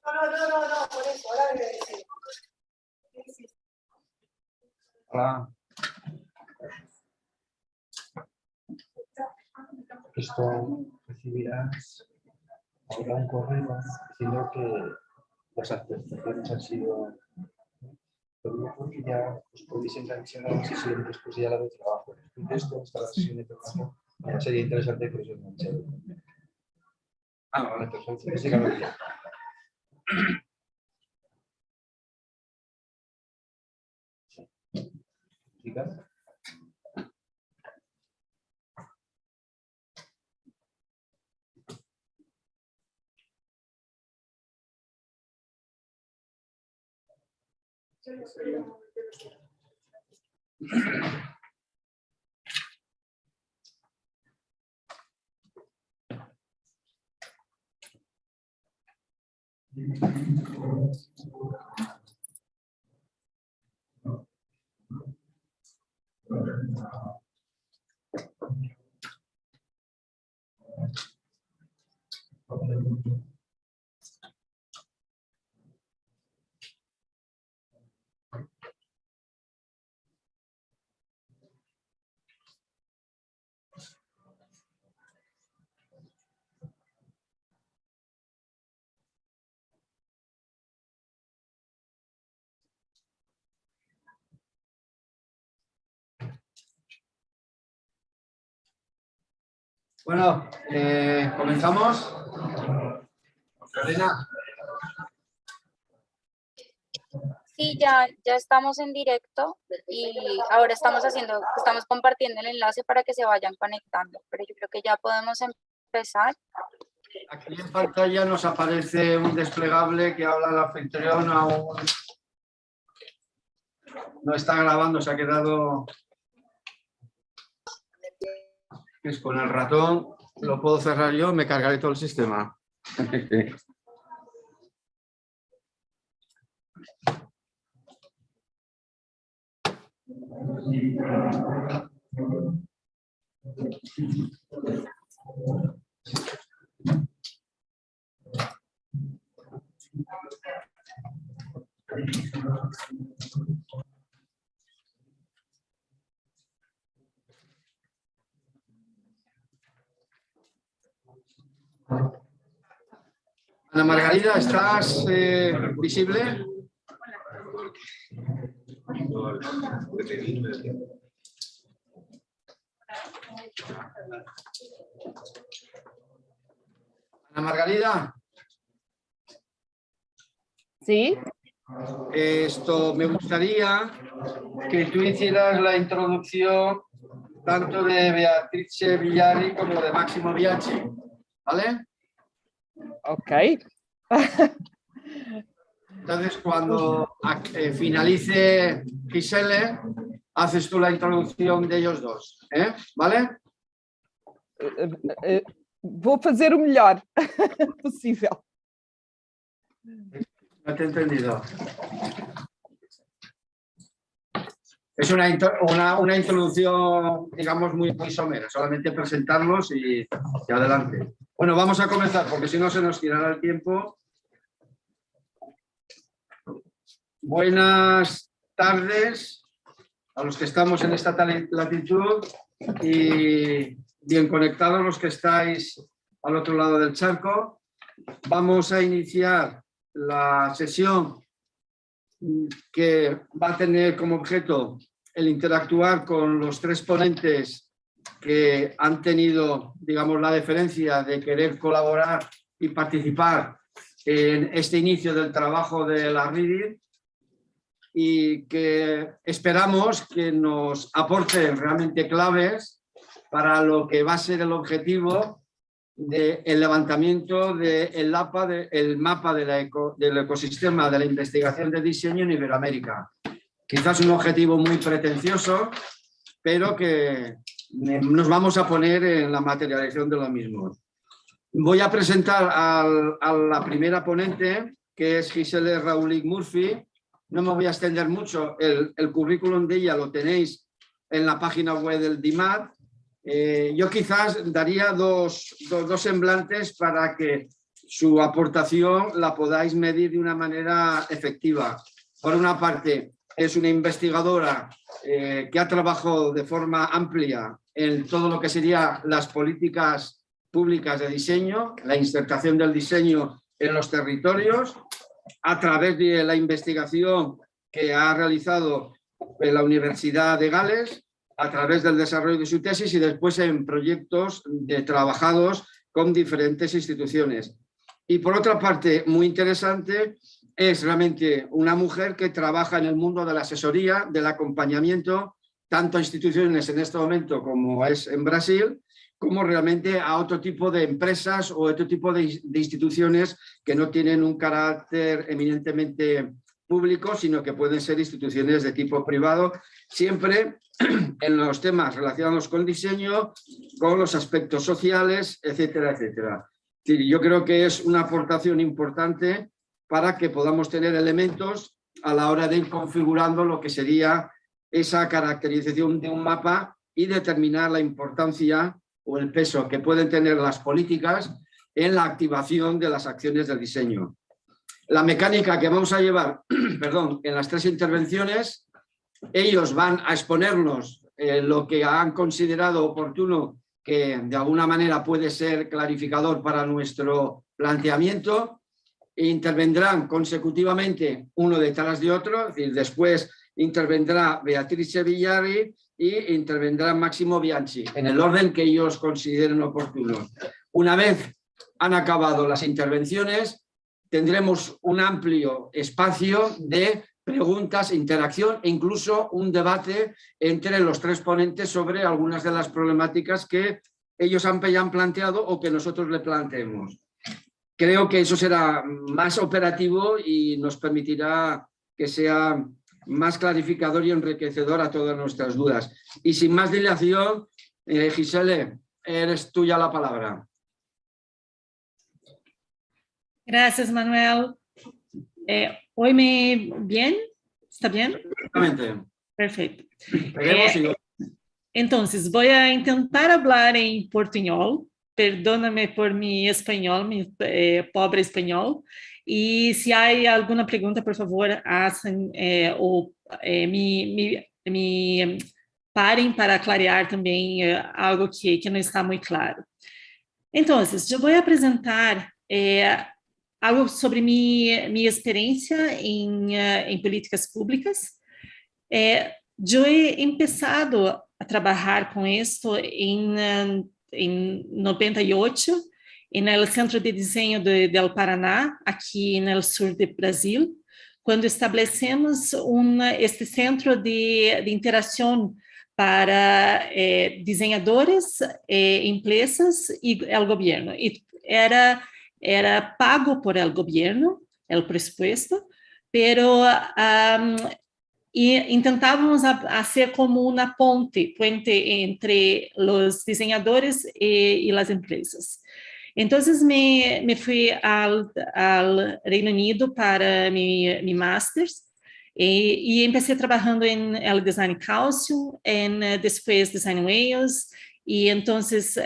No, por eso, ahora voy a decir. Hola. Esto recibirás ahora un correo diciendo que las actualizaciones han sido... Pero porque ya os podéis enganchar a la sesión después ya la de trabajo. Después de esto está la sesión de trabajo. Ya sería interesante que os enganchéis. Vale, perfecto. Sí, claro. ¿Chicas? Bueno, comenzamos. Lorena. Sí, ya estamos en directo y ahora estamos compartiendo el enlace para que se vayan conectando, pero yo creo que ya podemos empezar. Aquí en pantalla nos aparece un desplegable que habla el anfitrión aún. No está grabando, se ha quedado. Es con el ratón, lo puedo cerrar yo, me cargaré todo el sistema. Ana Margarida, ¿estás visible? Ana Margarida. Sí. Me gustaría que tú hicieras la introducción tanto de Beatrice Villari como de Massimo Bianchini, ¿vale? Ok. Entonces, cuando finalice Gisele, haces tú la introducción de ellos dos, ¿vale? Vou fazer o melhor possível. No te he entendido. Es una introducción, digamos, muy somera, solamente presentarlos y adelante. Bueno, vamos a comenzar, porque si no se nos tirará el tiempo. Buenas tardes a los que estamos en esta latitud y bien conectados los que estáis al otro lado del charco. Vamos a iniciar la sesión que va a tener como objeto el interactuar con los tres ponentes que han tenido, digamos, la deferencia de querer colaborar y participar en este inicio del trabajo de la RIDI y que esperamos que nos aporten realmente claves para lo que va a ser el objetivo del levantamiento del mapa del ecosistema de la investigación de diseño en Iberoamérica. Quizás un objetivo muy pretencioso, pero que nos vamos a poner en la materialización de lo mismo. Voy a presentar a la primera ponente, que es Gisele Raulik Murphy. No me voy a extender mucho, el currículum de ella lo tenéis en la página web del DIMAT. Yo quizás daría dos semblantes para que su aportación la podáis medir de una manera efectiva. Por una parte, es una investigadora que ha trabajado de forma amplia en todo lo que serían las políticas públicas de diseño, la insertación del diseño en los territorios, a través de la investigación que ha realizado en la Universidad de Gales, a través del desarrollo de su tesis y después en proyectos trabajados con diferentes instituciones. Y por otra parte, muy interesante, es realmente una mujer que trabaja en el mundo de la asesoría, del acompañamiento, tanto a instituciones en este momento como es en Brasil, como realmente a otro tipo de empresas o otro tipo de instituciones que no tienen un carácter eminentemente público, sino que pueden ser instituciones de tipo privado, siempre en los temas relacionados con el diseño, con los aspectos sociales, etcétera, etcétera. Yo creo que es una aportación importante para que podamos tener elementos a la hora de ir configurando lo que sería esa caracterización de un mapa y determinar la importancia o el peso que pueden tener las políticas en la activación de las acciones del diseño. La mecánica que vamos a llevar perdón, en las tres intervenciones, ellos van a exponernos lo que han considerado oportuno, que de alguna manera puede ser clarificador para nuestro planteamiento. Intervendrán consecutivamente uno detrás de otro, es decir, después intervendrá Beatrice Villari y intervendrá Massimo Bianchini, en el orden que ellos consideren oportuno. Una vez han acabado las intervenciones, tendremos un amplio espacio de preguntas, interacción e incluso un debate entre los tres ponentes sobre algunas de las problemáticas que ellos han planteado o que nosotros le planteemos. Creo que eso será más operativo y nos permitirá que sea más clarificador y enriquecedor a todas nuestras dudas. Y sin más dilación, Gisele, eres tuya la palabra. Gracias, Manuel. ¿Oíme bien? ¿Está bien? Perfectamente. Perfecto. Entonces, voy a intentar hablar en portuñol. Perdóname por mi español, mi pobre español. Y si hay alguna pregunta, por favor, hacen o me parem para clarear também algo que não está muito claro. Então, eu vou apresentar algo sobre minha experiência em políticas públicas. Eu he empezado a trabalhar com isso em 98, no Centro de Desenho do Paraná, aqui no sul do Brasil, quando estabelecemos este centro de interação para desenhadores, empresas e o governo. E era pago por el gobierno, el presupuesto, pero intentávamos hacer como una puente entre los diseñadores y las empresas. Entonces me fui al Reino Unido para mi máster y empecé trabajando en el design calcio, después design whales, y entonces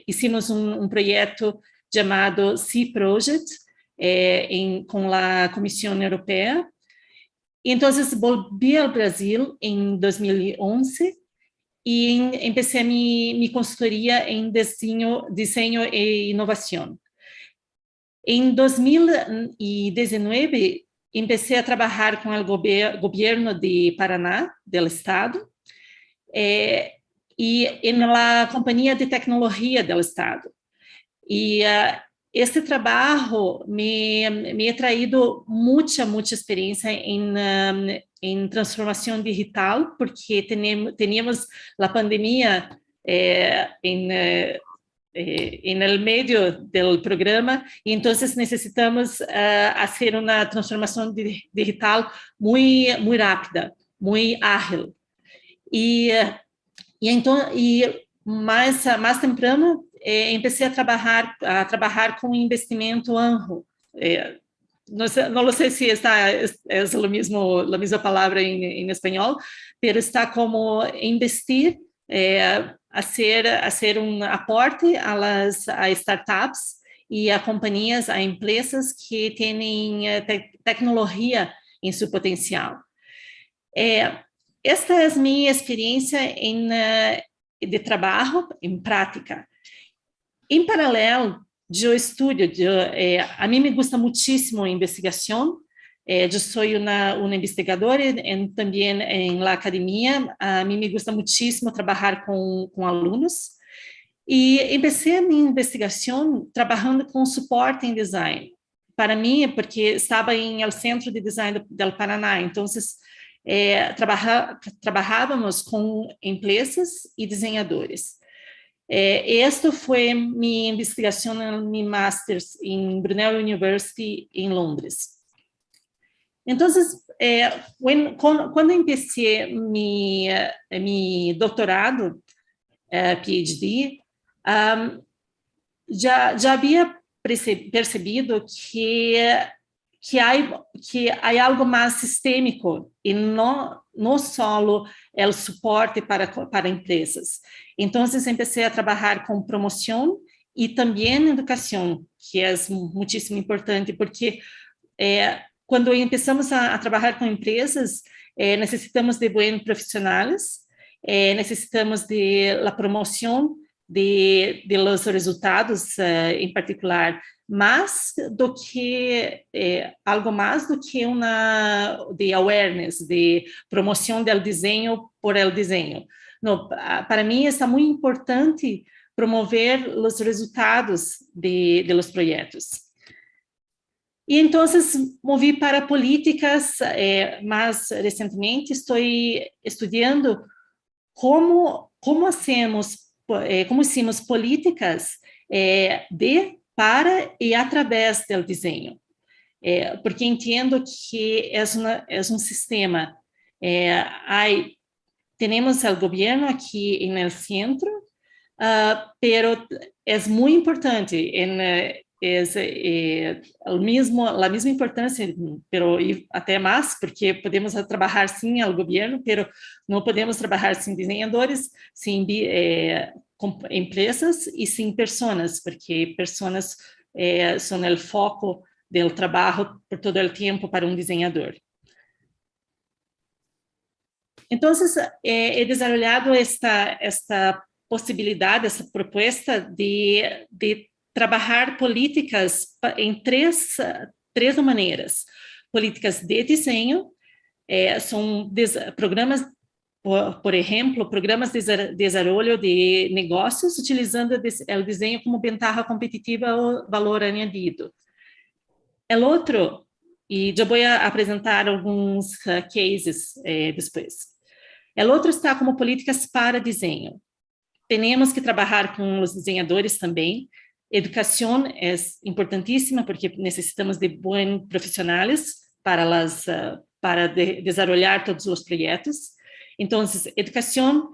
hicimos un proyecto llamado Sea Project con la Comisión Europea. Y entonces volví al Brasil en 2011 y empecé mi consultoría en diseño e innovación. En 2019 empecé a trabajar con el gobierno de Paraná, del estado, y en la compañía de tecnología del estado. Y este trabajo me ha traído mucha experiencia en transformación digital, porque teníamos la pandemia en el medio del programa, y entonces necesitamos hacer una transformación digital muy rápida, muy ágil. Y más temprano empecé a trabajar con investimento anjo. No lo sé si es la misma palabra en español, pero está como investir, hacer un aporte a startups e a companhias, a empresas que têm tecnologia em seu potencial. Esta é a minha experiência de trabalho em prática. Em paralelo, eu estudo, a mim me gusta muitíssimo a investigação. Eu sou uma investigadora também em la academia. A mim me gusta muitíssimo trabalhar com alunos. E comecei a minha investigação trabalhando com suporte em design. Para mim, porque estava em el Centro de Design do Paraná, então trabalhávamos com empresas e desenhadores. Esta foi minha investigação no meu master em Brunel University em Londres. Então, quando comecei meu doutorado, PhD, já havia percebido que há algo mais sistêmico e não só o suporte para empresas. Então, comecei a trabalhar com promoção e também educação, que é muitíssimo importante, porque quando começamos a trabalhar com empresas, necessitamos de bons profissionais, necessitamos de la promoção de los resultados, em particular, mais do que algo mais do que de awareness, de promoção do desenho por el desenho. Não, para mim é muito importante promover os resultados de los projetos. E então, movi para políticas, mais recentemente estou estudando como hacemos políticas para e através do desenho, porque entendo que é sistema. Temos o governo aqui no centro, pero é muito importante, a mesma importância, pero até mais, porque podemos trabalhar sim ao governo, pero não podemos trabalhar sem desenhadores, sem empresas e sem pessoas, porque pessoas são o foco do trabalho por todo o tempo para desenhador. Então, he desenvolvido esta possibilidade, essa proposta de trabalhar políticas em três maneiras. Políticas de desenho, são programas, por exemplo, programas de desenvolvimento de negócios, utilizando o desenho como ventaja competitiva ou valor añadido. O outro, e eu vou apresentar alguns cases depois. O outro está como políticas para desenho. Temos que trabalhar com os desenhadores também. Educação é importantíssima porque necessitamos de bons profissionais para desenvolver todos os projetos. Então, educação,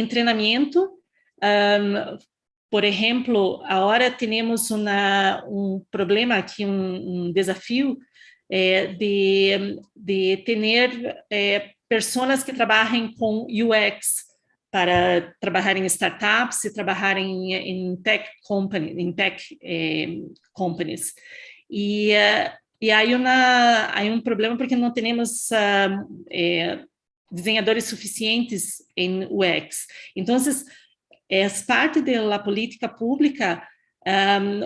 treinamento. Por exemplo, agora temos problema aqui, desafio de ter pessoas que trabalhem com UX, para trabalhar em startups e trabalhar em tech companies. E há problema porque não temos desenhadores suficientes em UX. Então, é parte da política pública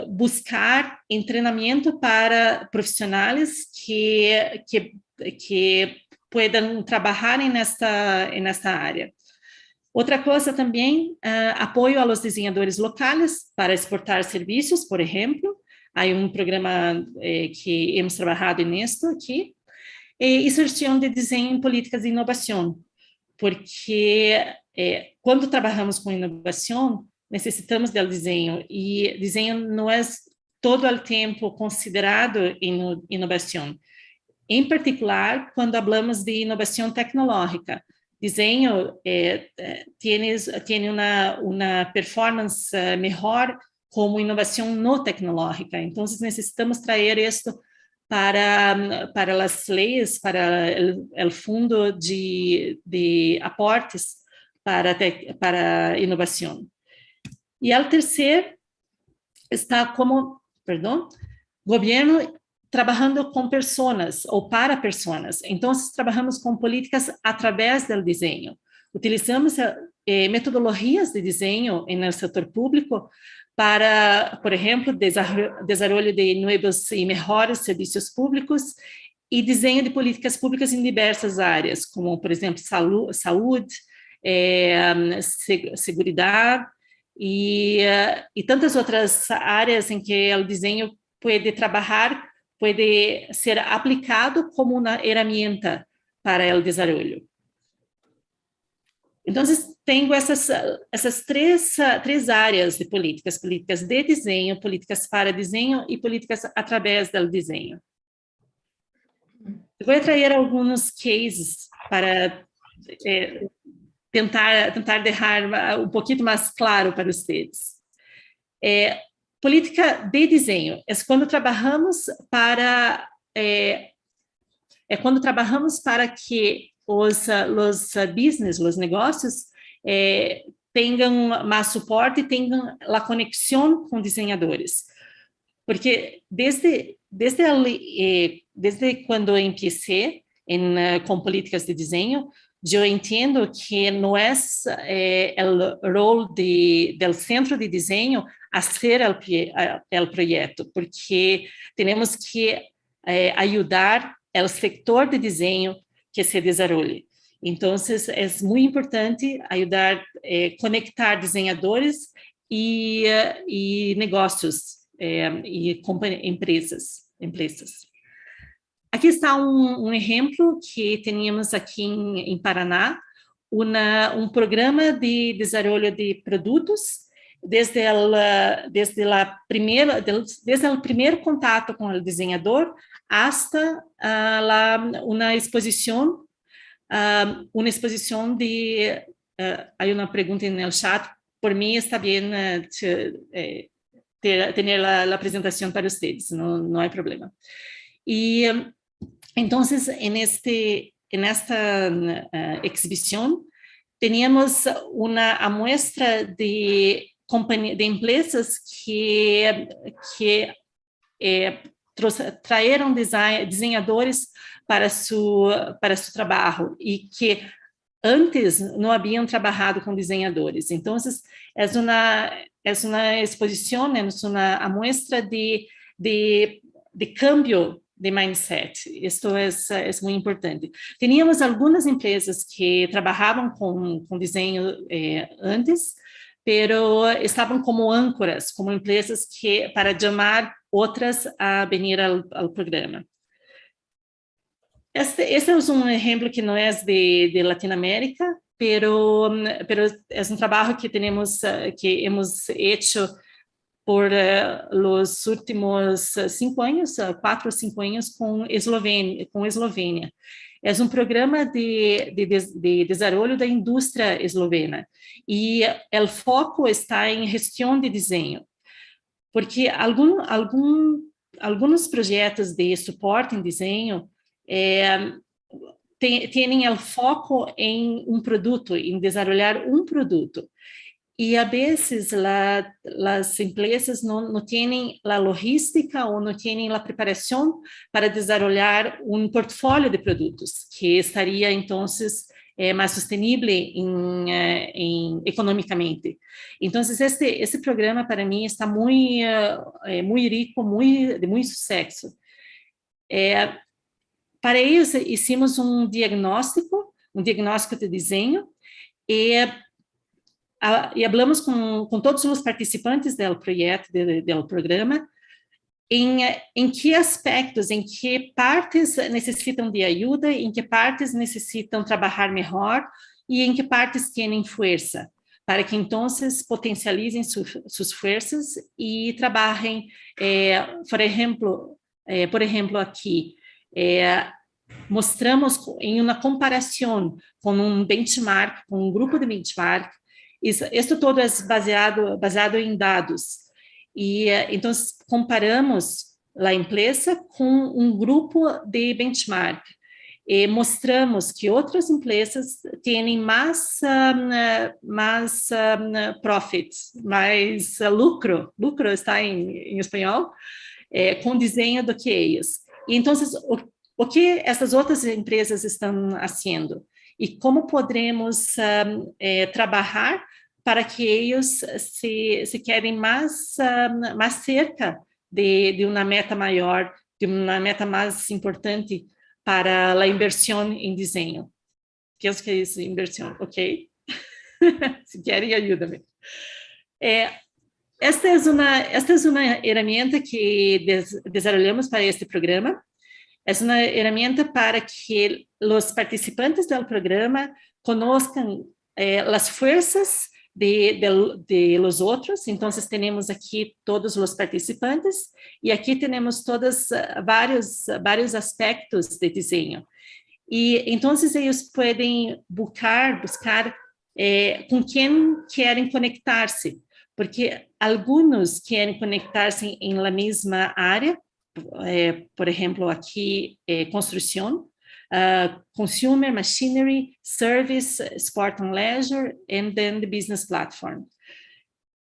buscar treinamento para profissionais que possam trabalhar nesta área. Outra coisa também, apoio aos desenhadores locais para exportar serviços, por exemplo. Há programa que hemos trabalhado nisto aqui. E inserção de desenho em políticas de inovação, porque quando trabalhamos com inovação, necessitamos do desenho, e desenho não é todo o tempo considerado em inovação. Em particular, quando falamos de inovação tecnológica. Desenho tem uma performance melhor como inovação não tecnológica. Então, necessitamos trazer isto para as leis, para o fundo de aportes para inovação. E o terceiro está como perdão, governo trabalhando com pessoas ou para pessoas. Então, trabalhamos com políticas através do desenho. Utilizamos metodologias de desenho no setor público para, por exemplo, desenvolvimento de novos e melhores serviços públicos e desenho de políticas públicas em diversas áreas, como, por exemplo, saúde, segurança e tantas outras áreas em que o desenho pode trabalhar, pode ser aplicado como uma ferramenta para o desenvolvimento. Então, tenho essas três áreas de políticas de desenho, políticas para desenho e políticas através do desenho. Eu vou trazer alguns cases para tentar deixar um pouquinho mais claro para vocês. Política de desenho é quando trabalhamos para que os business, os negócios tenham mais suporte e tenham a conexão com desenhadores. Porque desde quando eu comecei com políticas de desenho, eu entendo que não é o rol do centro de desenho a ser o projeto, porque temos que ajudar o sector de desenho que se desenvolve. Então, é muito importante ajudar, conectar desenhadores e negócios e empresas. Aqui está um exemplo que tínhamos aqui em Paraná, um programa de desenvolvimento de produtos desde o primeiro contato com o desenhador hasta uma exposição de... Há uma pergunta no chat, por mim está bem ter a apresentação para vocês, não há problema. E então, nesta exhibição, tínhamos uma amostra de empresas que traíram desenhadores para seu trabalho e que antes não haviam trabalhado com desenhadores. Então, é uma exposição, é uma amostra de cambio de mindset. Isto é muito importante. Tínhamos algumas empresas que trabalhavam com desenho antes, pero estavam como âncoras, como empresas que para chamar outras a venir ao programa. Este é um exemplo que não é de Latinoamérica, pero é um trabalho que hemos hecho por os últimos 5 anos, 4 ou 5 anos, com Eslovênia. É um programa de desenvolvimento da indústria eslovena e o foco está em gestão de desenho, porque alguns projetos de suporte em desenho têm o foco em um produto, em desenvolver um produto. E, a vezes, as empresas não têm a logística ou não têm a preparação para desenvolver um portfólio de produtos, que estaria, então, mais sustentável economicamente. Então, esse programa, para mim, está muito rico, de muito sucesso. Para isso, hicimos um diagnóstico de desenho, e falamos com todos os participantes do projeto, do programa, em que aspectos, em que partes necessitam de ajuda, em que partes necessitam trabalhar melhor e em que partes têm força, para que então potencializem suas forças e trabalhem, por exemplo, aqui, mostramos em uma comparação com um benchmark, com um grupo de benchmark. Isso todo é baseado em dados. E, então, comparamos a empresa com um grupo de benchmark. mostramos que outras empresas têm mais profits, mais lucro está em espanhol, com desenho do que eles. E então, o que essas outras empresas estão fazendo? E como poderemos trabalhar para que eles se quedem mais cerca de uma meta maior, de uma meta mais importante para a inversão em desenho. Penso que é isso, inversão, ok? Se querem, ajuda-me. Esta é uma ferramenta que desenvolvemos para este programa. É uma ferramenta para que os participantes do programa conozcan as forças de los outros. Então, temos aqui todos os participantes e aqui temos todos vários aspectos de desenho. E então eles podem buscar com quem querem conectar-se, porque alguns querem conectar-se em la mesma área, por exemplo, aqui construção, consumer, machinery, service, sport and leisure, and then the business platform.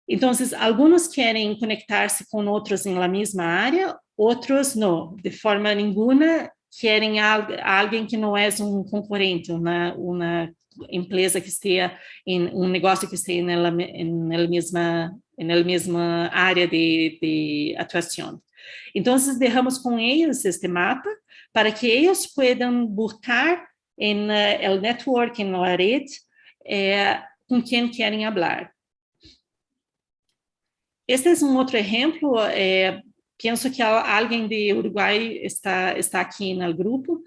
Então, alguns querem conectar-se com outros em la mesma área, outros não, de forma nenhuma querem alguém que não é um concorrente, uma empresa que esteja um negócio que esteja na mesma área de atuação. Então, deixamos com eles este mapa para que eles possam buscar no network, na rede, com quem querem falar. Este é um outro exemplo. Penso que alguém de Uruguai está aqui no grupo,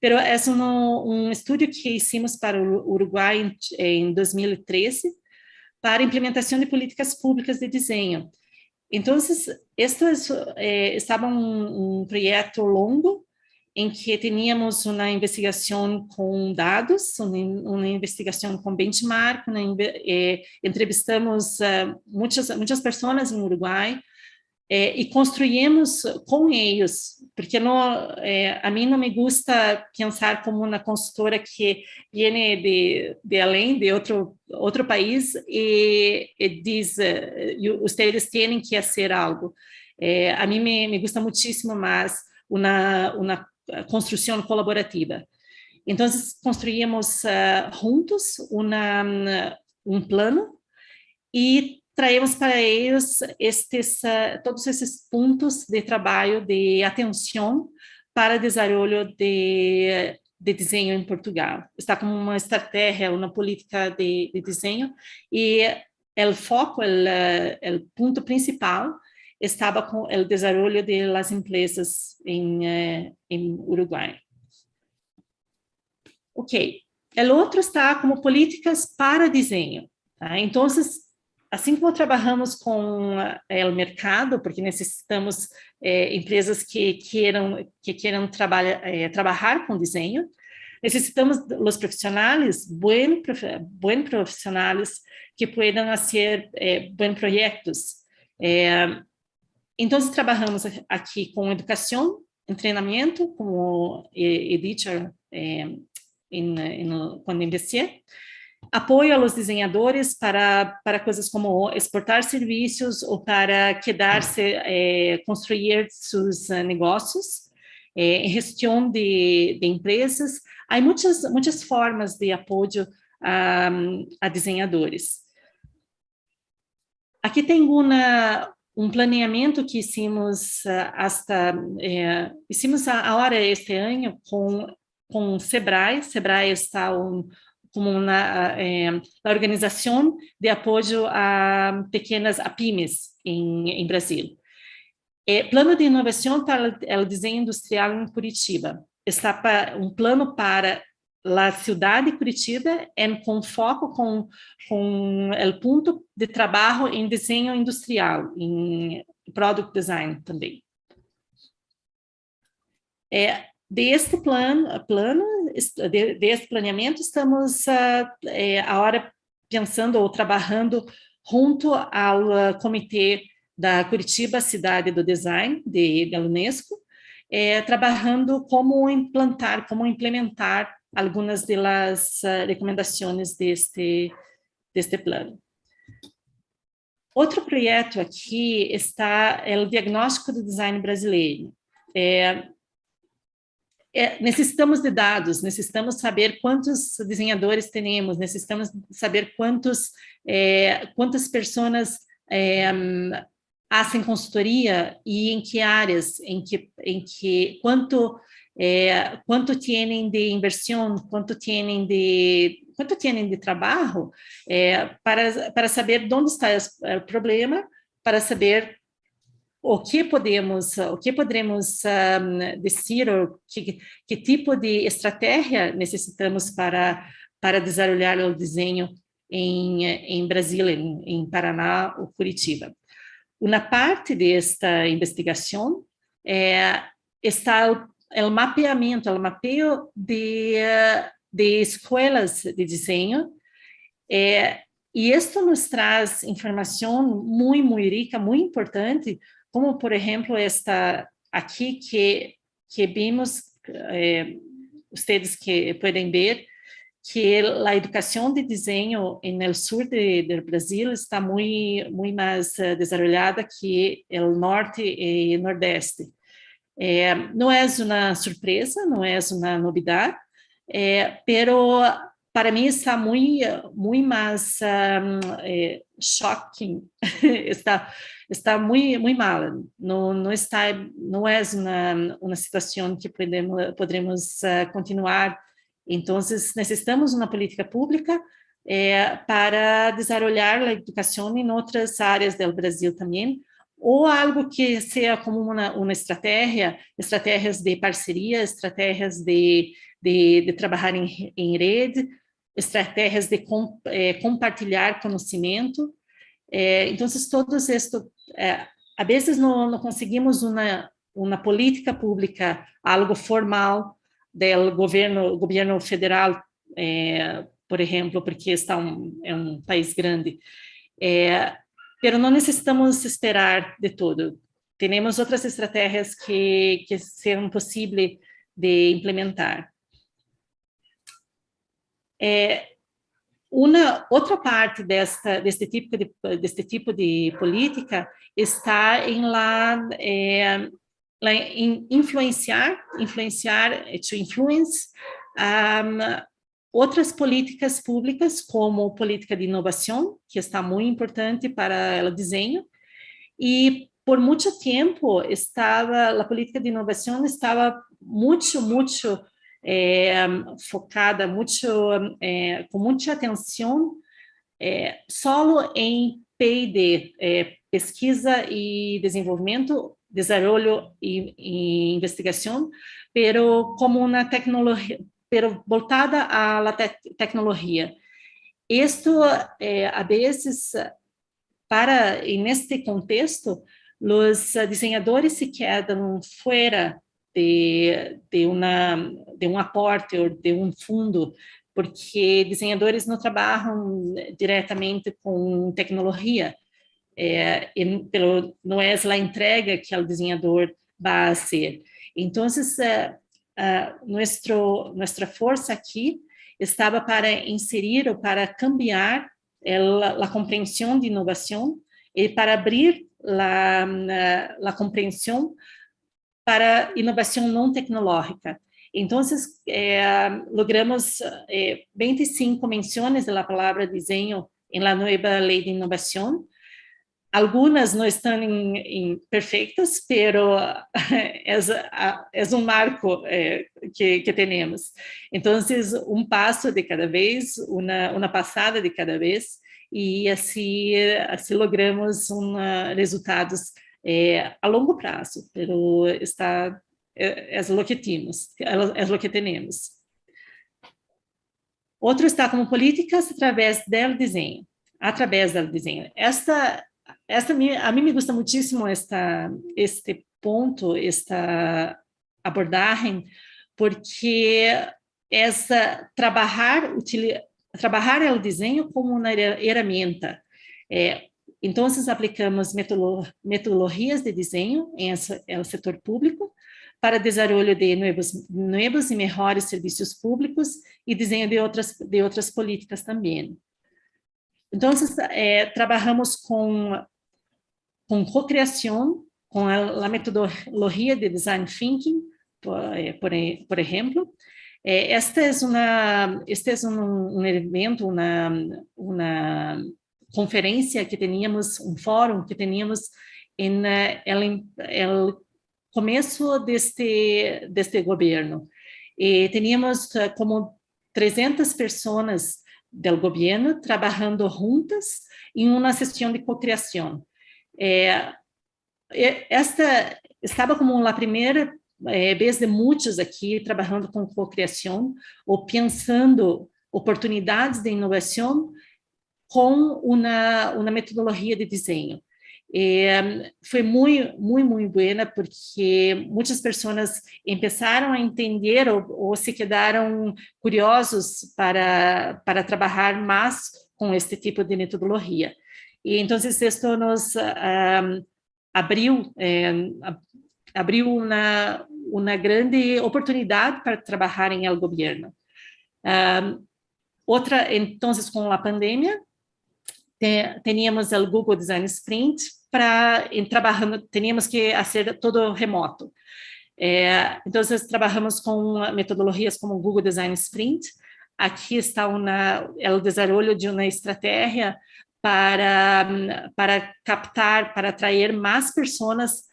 mas é um estudo que hicimos para o Uruguai em 2013 para implementação de políticas públicas de desenho. Então, este estava um projeto longo em que tínhamos uma investigação com dados, uma investigação com benchmark, entrevistamos muitas pessoas em Uruguai e construímos com eles, porque a mim não me gusta pensar como uma consultora que vem de além, de outro país e diz, vocês têm que fazer algo. A mim me gusta muitíssimo mais uma construção colaborativa. Então, construímos juntos um plano e traemos para eles todos esses pontos de trabalho, de atenção para o desenvolvimento de desenho em Portugal. Está como uma estratégia, uma política de desenho, e o foco, o ponto principal, estava com o desenvolvimento das empresas em Uruguai. Ok. O outro está como políticas para desenho. Tá? Então, assim como trabalhamos com o mercado, porque necessitamos empresas que queiram trabalhar com desenho, necessitamos os profissionais, bons profissionais, que possam fazer bons projetos. Então, trabalhamos aqui com educação, treinamento, como he dicho quando iniciei, apoio aos desenhadores para coisas como exportar serviços ou para quedar-se, construir seus negócios, gestão de empresas. Há muitas formas de apoio a desenhadores. Aqui tem um planeamento que hicimos agora este ano com Sebrae. Sebrae está como a organização de apoio a pequenas pymes em Brasil. Plano de inovação para o desenho industrial em Curitiba. Está um plano para a cidade de Curitiba com foco com o ponto de trabalho em desenho industrial, em product design também. Deste deste planeamento, estamos agora pensando ou trabalhando junto ao comitê da Curitiba Cidade do Design, da Unesco, trabalhando como implementar algumas das recomendações deste plano. Outro projeto aqui é o diagnóstico do design brasileiro. Necessitamos de dados, necessitamos saber quantos desenhadores temos, necessitamos saber quantas pessoas fazem consultoria e em que áreas, quanto têm de inversão, quanto têm de trabalho, para saber onde está o problema, para saber o que poderemos dizer, ou que tipo de estratégia necessitamos para desenvolver o desenho em Brasil, em Paraná ou Curitiba. Uma parte desta investigação está o mapeamento, o mapeio de escolas de desenho, e isso nos traz informação muito rica, muito importante, como, por exemplo, esta aqui que vimos, vocês que podem ver, que a educação de desenho no sul do Brasil está muito mais desenvolvida que o norte e nordeste. Não é uma surpresa, não é uma novidade, pero para mim está muito mais shocking, está muito mal. Não é uma situação que podemos continuar. Então, necessitamos uma política pública para desenvolver a educação em outras áreas do Brasil também, ou algo que seja como uma estratégias de parceria, estratégias de trabalhar em rede, estratégias de compartilhar conhecimento. Então, todos isto, a vezes não conseguimos uma política pública, algo formal do governo federal, por exemplo, porque é um país grande. Mas não necessitamos esperar de tudo. Temos outras estratégias que serão possíveis de implementar. Outra parte deste tipo de política está em influenciar, to influence, outras políticas públicas, como política de inovação, que está muito importante para o desenho, e por muito tempo a política de inovação estava muito focada, com muita atenção, só em P&D, pesquisa e desenvolvimento, desenvolvimento e investigação, pero como uma tecnologia, pero voltada à tecnologia. Isto, a vezes, neste contexto, os desenhadores se quedam fora de um aporte ou de um fundo, porque desenhadores não trabalham diretamente com tecnologia, não é a entrega que o desenhador vai fazer. Então, nossa força aqui estava para inserir ou para cambiar a compreensão de inovação e para abrir a compreensão para inovação não tecnológica. Então, logramos 25 menções da palavra desenho na nova lei de inovação. Algumas não estão perfeitas, pero é um marco que temos. Então, passo de cada vez, uma passada de cada vez, e assim logramos resultados a longo prazo, pero é o que temos. Outro está como políticas através do desenho. A mim me gusta muitíssimo este ponto, esta abordagem, porque trabalhar o desenho como uma ferramenta. Então, aplicamos metodologias de desenho no setor público para desarrollo de nuevos y mejores servicios públicos y diseño de otras políticas también. Entonces, trabajamos con co-creación, con la metodología de Design Thinking, por ejemplo. Este es un evento, una conferencia que teníamos, un fórum que teníamos en el começo deste governo. Teníamos como 300 pessoas do governo trabalhando juntas em uma sessão de cocriação. Esta estava como a primeira vez de muitos aqui trabalhando com cocriação ou pensando oportunidades de inovação com uma metodologia de desenho. Foi muito boa, porque muitas pessoas começaram a entender ou se quedaram curiosos para trabalhar mais com este tipo de metodologia. E então, isso nos abriu uma grande oportunidade para trabalhar em el governo. Então, com a pandemia, teníamos o Google Design Sprint teníamos que fazer todo remoto. Então, trabalhamos com metodologias como o Google Design Sprint. Aqui está o desenvolvimento de uma estratégia para captar, para atrair mais pessoas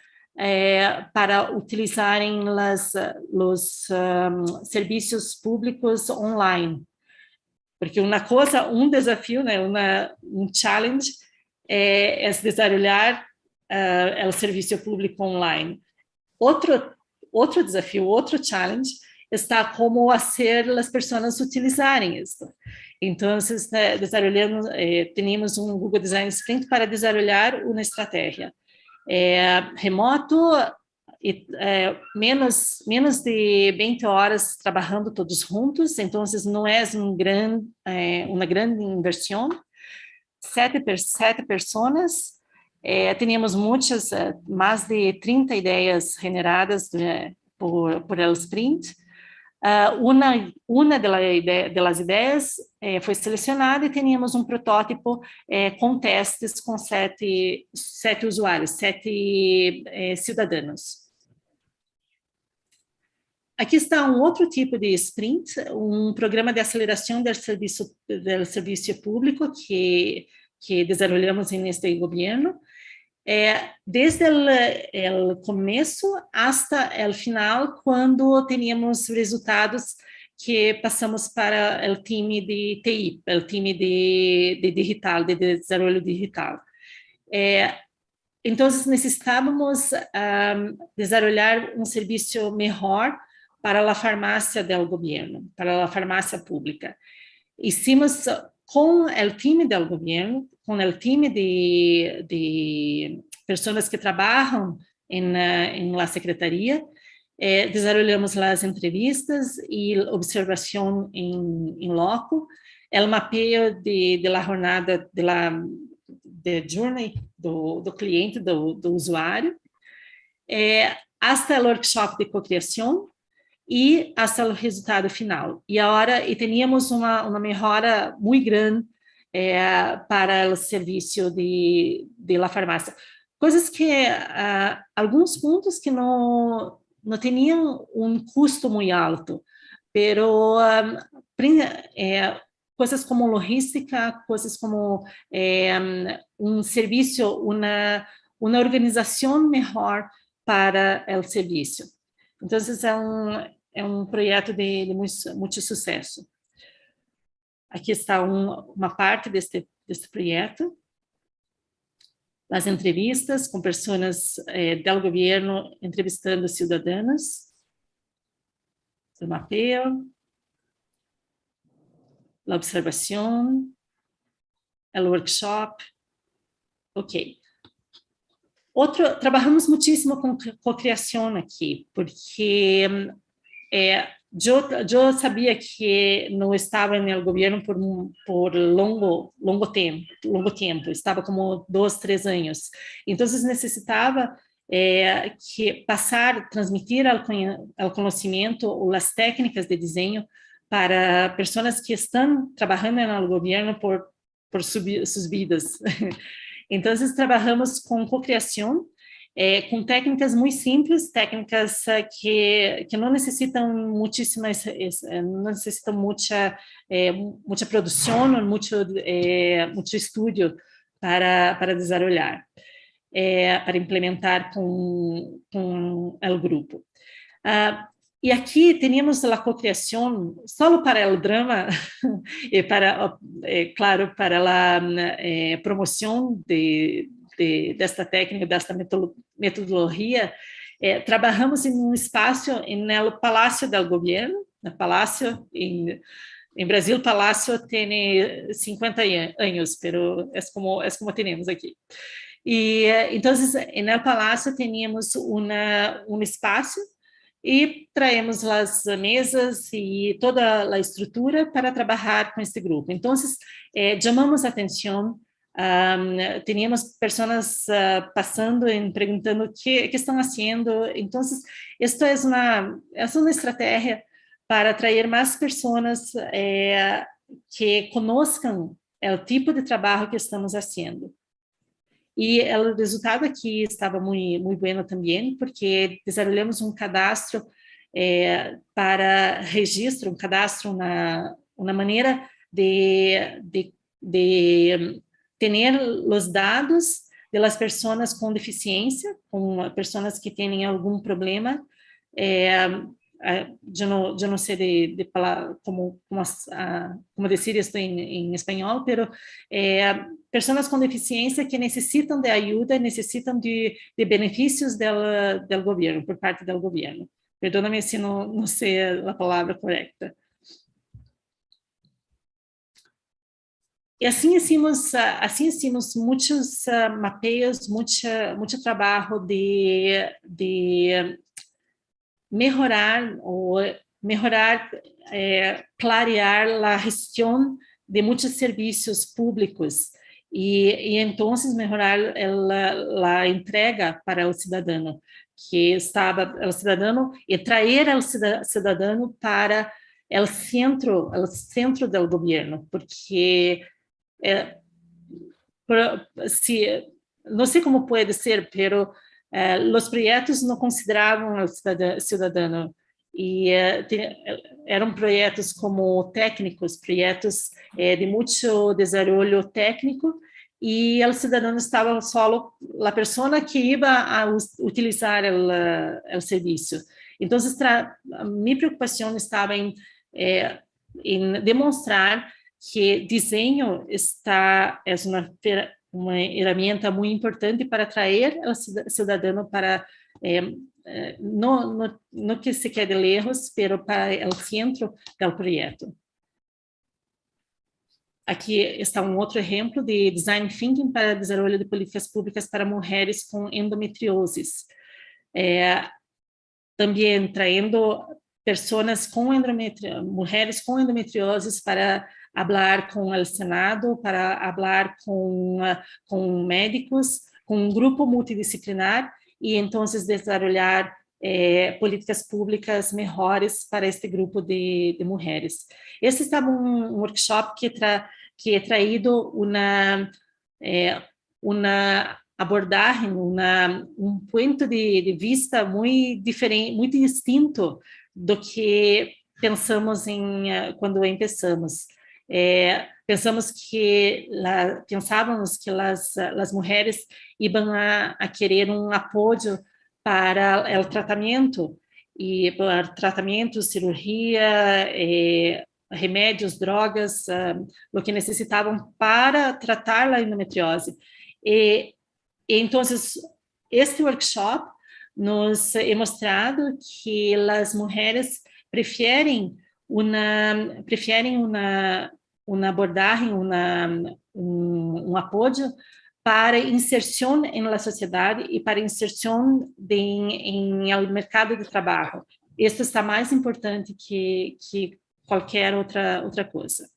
para utilizarem os serviços públicos online. Porque desafio, né, challenge é desenvolver o serviço público online. Outro desafio, outro challenge está como fazer as pessoas utilizarem isso. Então, tínhamos um Google Design Sprint para desenvolver uma estratégia remoto, menos de 20 horas trabalhando todos juntos, então não é uma grande inversão. 7 pessoas, tínhamos mais de 30 ideias generadas por el sprint. Uma das ideias foi selecionada e tínhamos um protótipo com testes com 7 usuários, 7 cidadãos. Aqui está um outro tipo de sprint, um programa de aceleração do serviço público que desenvolvemos neste governo. Desde o começo até o final, quando tínhamos resultados que passamos para o time de TI, o time de digital, de desenvolvimento digital. Então, necessitávamos desenvolver um serviço melhor para a farmácia do governo, para a farmácia pública. Hicimos com o time do governo, com o time de pessoas que trabalham na secretaria, desenvolvemos as entrevistas e observação em loco, o mapeio da jornada, da journey do cliente, do usuário, até o workshop de cocriação, e até o resultado final. E tínhamos uma melhora muito grande para o serviço de la farmácia. Coisas que, alguns pontos que não tinham um custo muito alto, pero coisas como logística, coisas como um serviço, uma organização melhor para o serviço. Então, é um projeto de muito sucesso. Aqui está uma parte deste projeto. As entrevistas com pessoas do governo entrevistando cidadãos. O mapeio. A observação. O workshop. Ok. Trabalhamos muitíssimo com cocriação aqui, porque eu sabia que não estava no governo por longo tempo, estava como 2, 3 anos. Então, necessitava que transmitir o conhecimento ou as técnicas de desenho para pessoas que estão trabalhando no governo por suas vidas. Então, trabalhamos com cocriação, com técnicas muito simples, técnicas que não necessitam muitíssimas, não necessitam muita produção, muito estudo para desenvolver, para implementar com o grupo. E aqui tínhamos a cocriação só para o drama e para, claro, para a promoção desta técnica, desta metodologia. Trabalhamos em espaço no Palácio do Governo, no Palácio em Brasil. Palácio tem 50 anos, mas é como temos aqui. E então, no Palácio tínhamos espaço e traemos as mesas e toda a estrutura para trabalhar com este grupo. Então, chamamos a atenção, tínhamos pessoas passando e perguntando o que estão fazendo. Então, isto é uma estratégia para atrair mais pessoas que conozcam o tipo de trabalho que estamos fazendo. E o resultado aqui estava muito bom também, porque desenvolvemos um cadastro para registro, um cadastro, uma maneira de ter os dados das pessoas com deficiência, com pessoas que têm algum problema. Eu não sei falar como dizer isso em espanhol, pero pessoas com deficiência que necessitam de ajuda, necessitam de benefícios do governo, por parte do governo. Perdona-me se não sei a palavra correta. E assim hicimos muitos mapeios, muito trabalho de melhorar, clarear a gestão de muitos serviços públicos e então melhorar a entrega para o cidadão, que estava o cidadão, e trazer o cidadão para o centro do governo, porque não sei como pode ser, pero os projetos não consideravam o cidadão e eram projetos como técnicos, projetos de muito desenvolvimento técnico, e o cidadão estava só a pessoa que ia a utilizar o serviço. Então, minha preocupação estava em demonstrar que desenho é uma ferramenta muito importante para atrair o cidadão para não que se quede lejos, pero para o centro do projeto. Aqui está um outro exemplo de design thinking para desenvolvimento de políticas públicas para mulheres com endometriose. Também trazendo mulheres com endometriose para falar com o Senado, para falar com médicos, com um grupo multidisciplinar, e então desenvolver políticas públicas melhores para este grupo de mulheres. Esse estava um workshop que é traído uma abordagem, um ponto de vista muito diferente, muito distinto do que pensamos quando começamos. Pensávamos que as mulheres iam a querer um apoio para o tratamento, e para tratamento, cirurgia, remédios, drogas, o que necessitavam para tratar a endometriose. E então, este workshop nos é mostrado que as mulheres preferem uma abordagem, um apoio para inserção na sociedade e para inserção em mercado de trabalho. Isso está mais importante que qualquer outra coisa.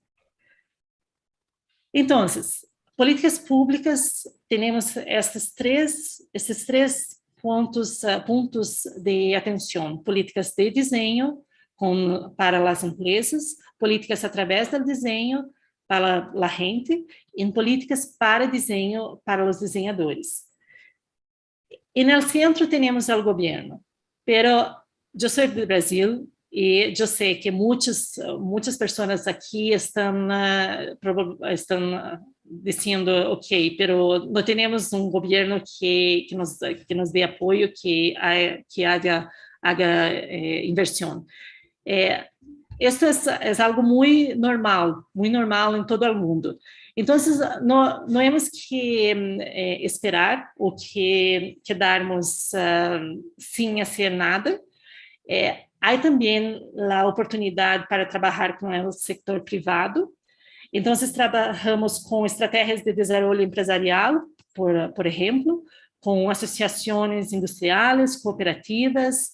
Então, políticas públicas, temos esses três pontos de atenção: políticas de desenho para as empresas, políticas através do desenho para a gente, e políticas para desenho para os desenhadores. E no centro temos o governo, pero eu sou do Brasil e eu sei que muitas pessoas aqui estão dizendo, ok, pero não temos governo que nos dê apoio, que haja inversão. Esto é algo muito normal em todo o mundo. Então, não temos que esperar ou que quedarmos sem fazer nada. Há também a oportunidade para trabalhar com o setor privado. Então, trabalhamos com estratégias de desenvolvimento empresarial, por exemplo, com associações industriais, cooperativas,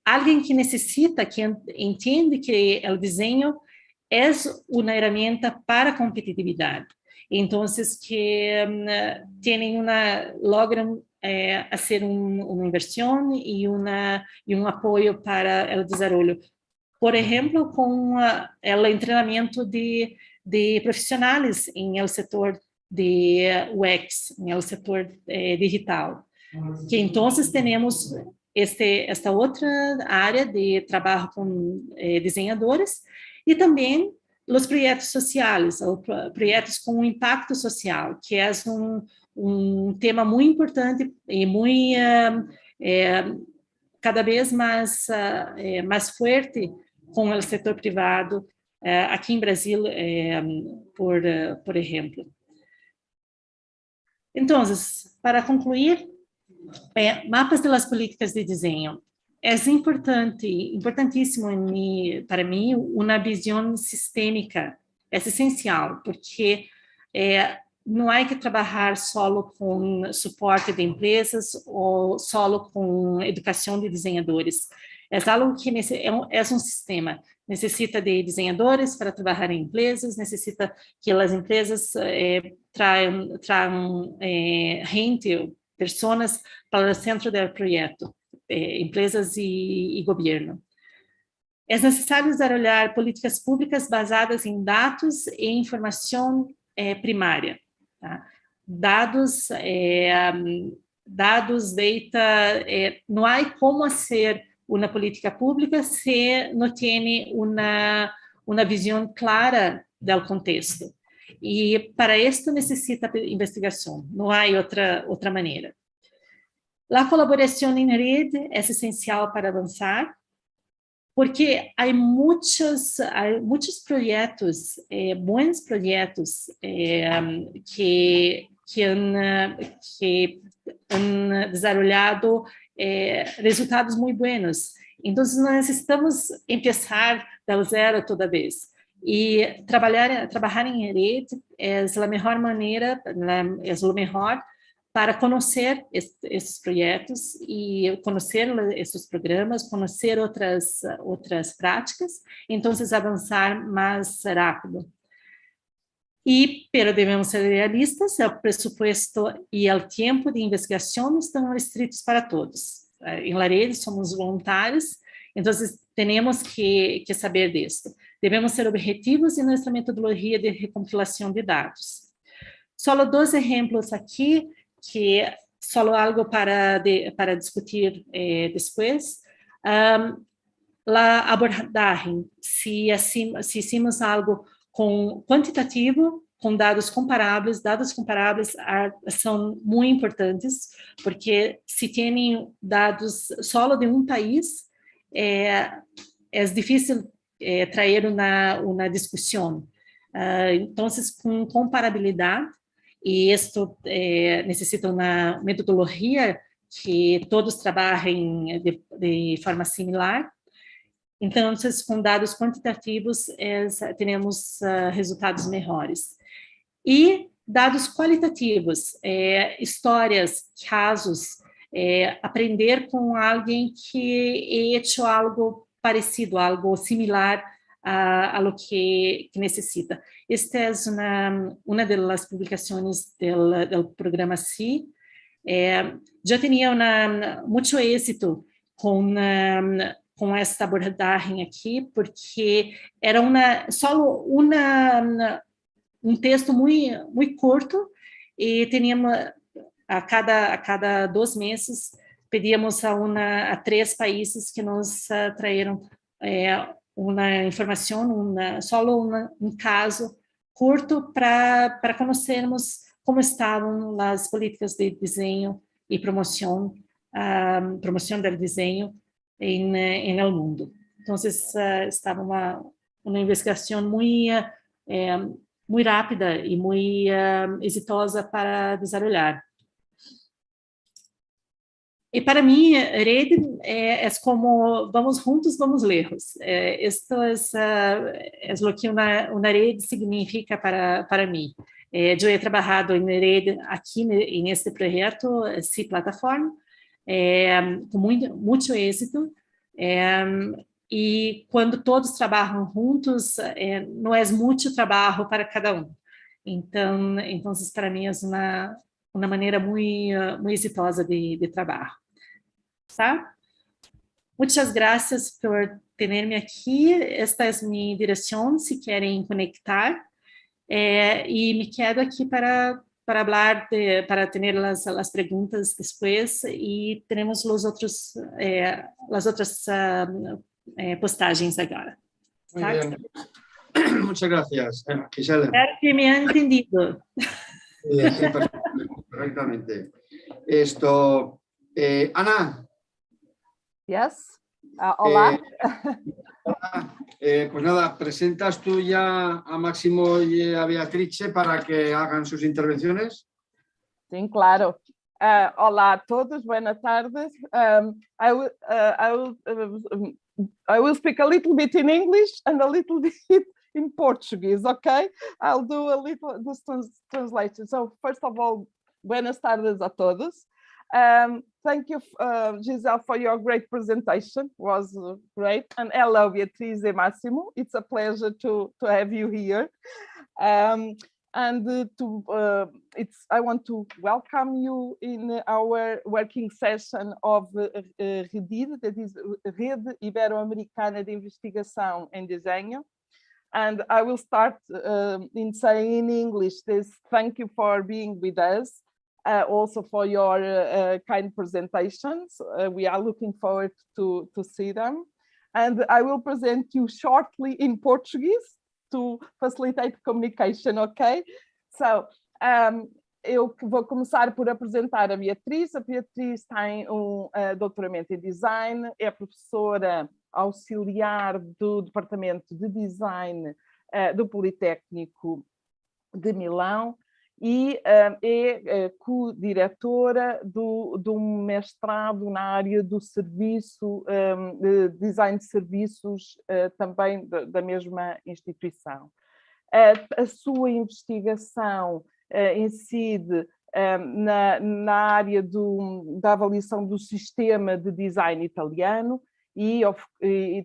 alguém que necessita, que entende que o desenho é uma ferramenta para a competitividade. Então, que logram fazer uma inversão e um apoio para o desenvolvimento. Por exemplo, com o treinamento de profissionais no setor de UX, no setor digital. Que então temos esta outra área de trabalho com desenhadores e também os projetos sociais, ou projetos com impacto social, que é um tema muito importante e muito cada vez mais forte com o setor privado aqui em Brasil, por exemplo. Então, para concluir, mapas das políticas de desenho. É importantíssimo para mim, uma visão sistêmica, é essencial, porque não há que trabalhar só com suporte de empresas ou só com educação de desenhadores. É algo que é um sistema. Necessita de desenhadores para trabalhar em empresas, necessita que as empresas tragam gente, pessoas para o centro do projeto, empresas e governo. É necessário desenvolver políticas públicas basadas em dados e informação primária. Tá? Dados, data, não há como fazer uma política pública se não tem uma visão clara do contexto. E para isso necessita investigação, não há outra maneira. A colaboração em rede é essencial para avançar, porque há muitos projetos, bons projetos, que han desenvolvido resultados muito bons. Então, nós necessitamos começar do zero toda vez. E trabalhar em rede é a melhor maneira, é o melhor para conhecer esses projetos e conhecer esses programas, conhecer outras práticas, então avançar mais rápido. Pero devemos ser realistas, o presupuesto e o tempo de investigação estão restritos para todos. Em la rede somos voluntários, então temos que saber disso. Devemos ser objetivos em nossa metodologia de recompilação de dados. Só 2 exemplos aqui, que só algo para discutir depois. A abordagem, se hicimos algo com quantitativo, com dados comparáveis são muito importantes, porque se tem dados só de um país, é difícil trazer uma discussão. Então, com comparabilidade, e isto necessita uma metodologia que todos trabalhem de forma similar. Então, com dados quantitativos, teremos resultados melhores. E dados qualitativos, histórias, casos, aprender com alguém que hecho algo parecido, algo similar a lo que necessita. Esta é uma das publicações do programa SI, Eu tinha muito êxito com esta abordagem aqui, porque era só um texto muito curto, e tínhamos a cada 2 meses pedíamos a 3 países que nos traíram uma informação, só um caso curto para conhecermos como estavam as políticas de desenho e promoção do desenho em el mundo. Então, estava uma investigação muito rápida e muito exitosa para desenvolver. E para mim, rede é como vamos juntos, vamos lejos. Isto é o que uma rede significa para mim. Eu he trabalhado em rede aqui neste projeto, sim, plataforma, com muito êxito. E quando todos trabalham juntos, não é muito trabalho para cada um. Então para mim é uma maneira muito exitosa de trabalho. Tá? Muitas graças por ter-me aqui. Esta é minha direção, se querem conectar. E me quedo aqui para falar, para ter as perguntas depois, e teremos as outras postagens agora. Muy Tá? bien. Muchas gracias, Gisele. Espero que me hayan entendido. Sí, perfectamente. Ana. Yes. Olá. Hola. Pues nada, presentas tú ya a Máximo y a Beatrice para que hagan sus intervenciones. Sim, claro. Olá a todos, buenas tardes. I will speak a little bit in English and a little bit in Portuguese, okay? I'll do a little this translation. So first of all, buenas tardes a todos. Thank you, Gisele, for your great presentation. It was great. And hello, Beatrice and Massimo. It's a pleasure to have you here. I want to welcome you in our working session of REDID, that is Rede Ibero-Americana de Investigação em Desenho. And I will start in saying in English this: thank you for being with us. Also for your kind presentations. We are looking forward to see them. And I will present you shortly in Portuguese to facilitate communication, okay? So, eu vou começar por apresentar a Beatrice. A Beatrice tem doutoramento em design, é professora auxiliar do Departamento de Design do Politécnico de Milão, e é co-diretora do mestrado na área do serviço, de design de serviços, também da mesma instituição. A sua investigação incide na área da avaliação do sistema de design italiano e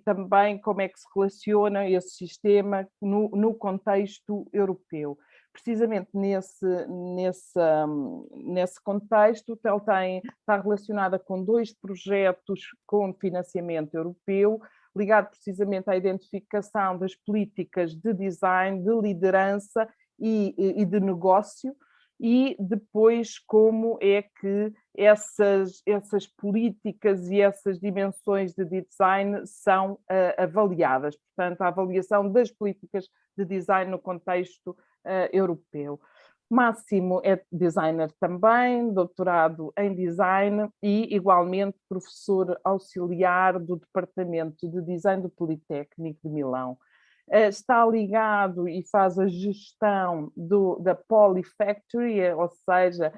também como é que se relaciona esse sistema no contexto europeu. Precisamente nesse contexto, ele está relacionada com 2 projetos com financiamento europeu, ligado precisamente à identificação das políticas de design, de liderança e de negócio, e depois como é que essas políticas e essas dimensões de design são avaliadas. Portanto, a avaliação das políticas de design no contexto europeu. Massimo é designer também, doutorado em design e igualmente professor auxiliar do Departamento de Design do Politécnico de Milão. Está ligado e faz a gestão da Polyfactory, ou seja,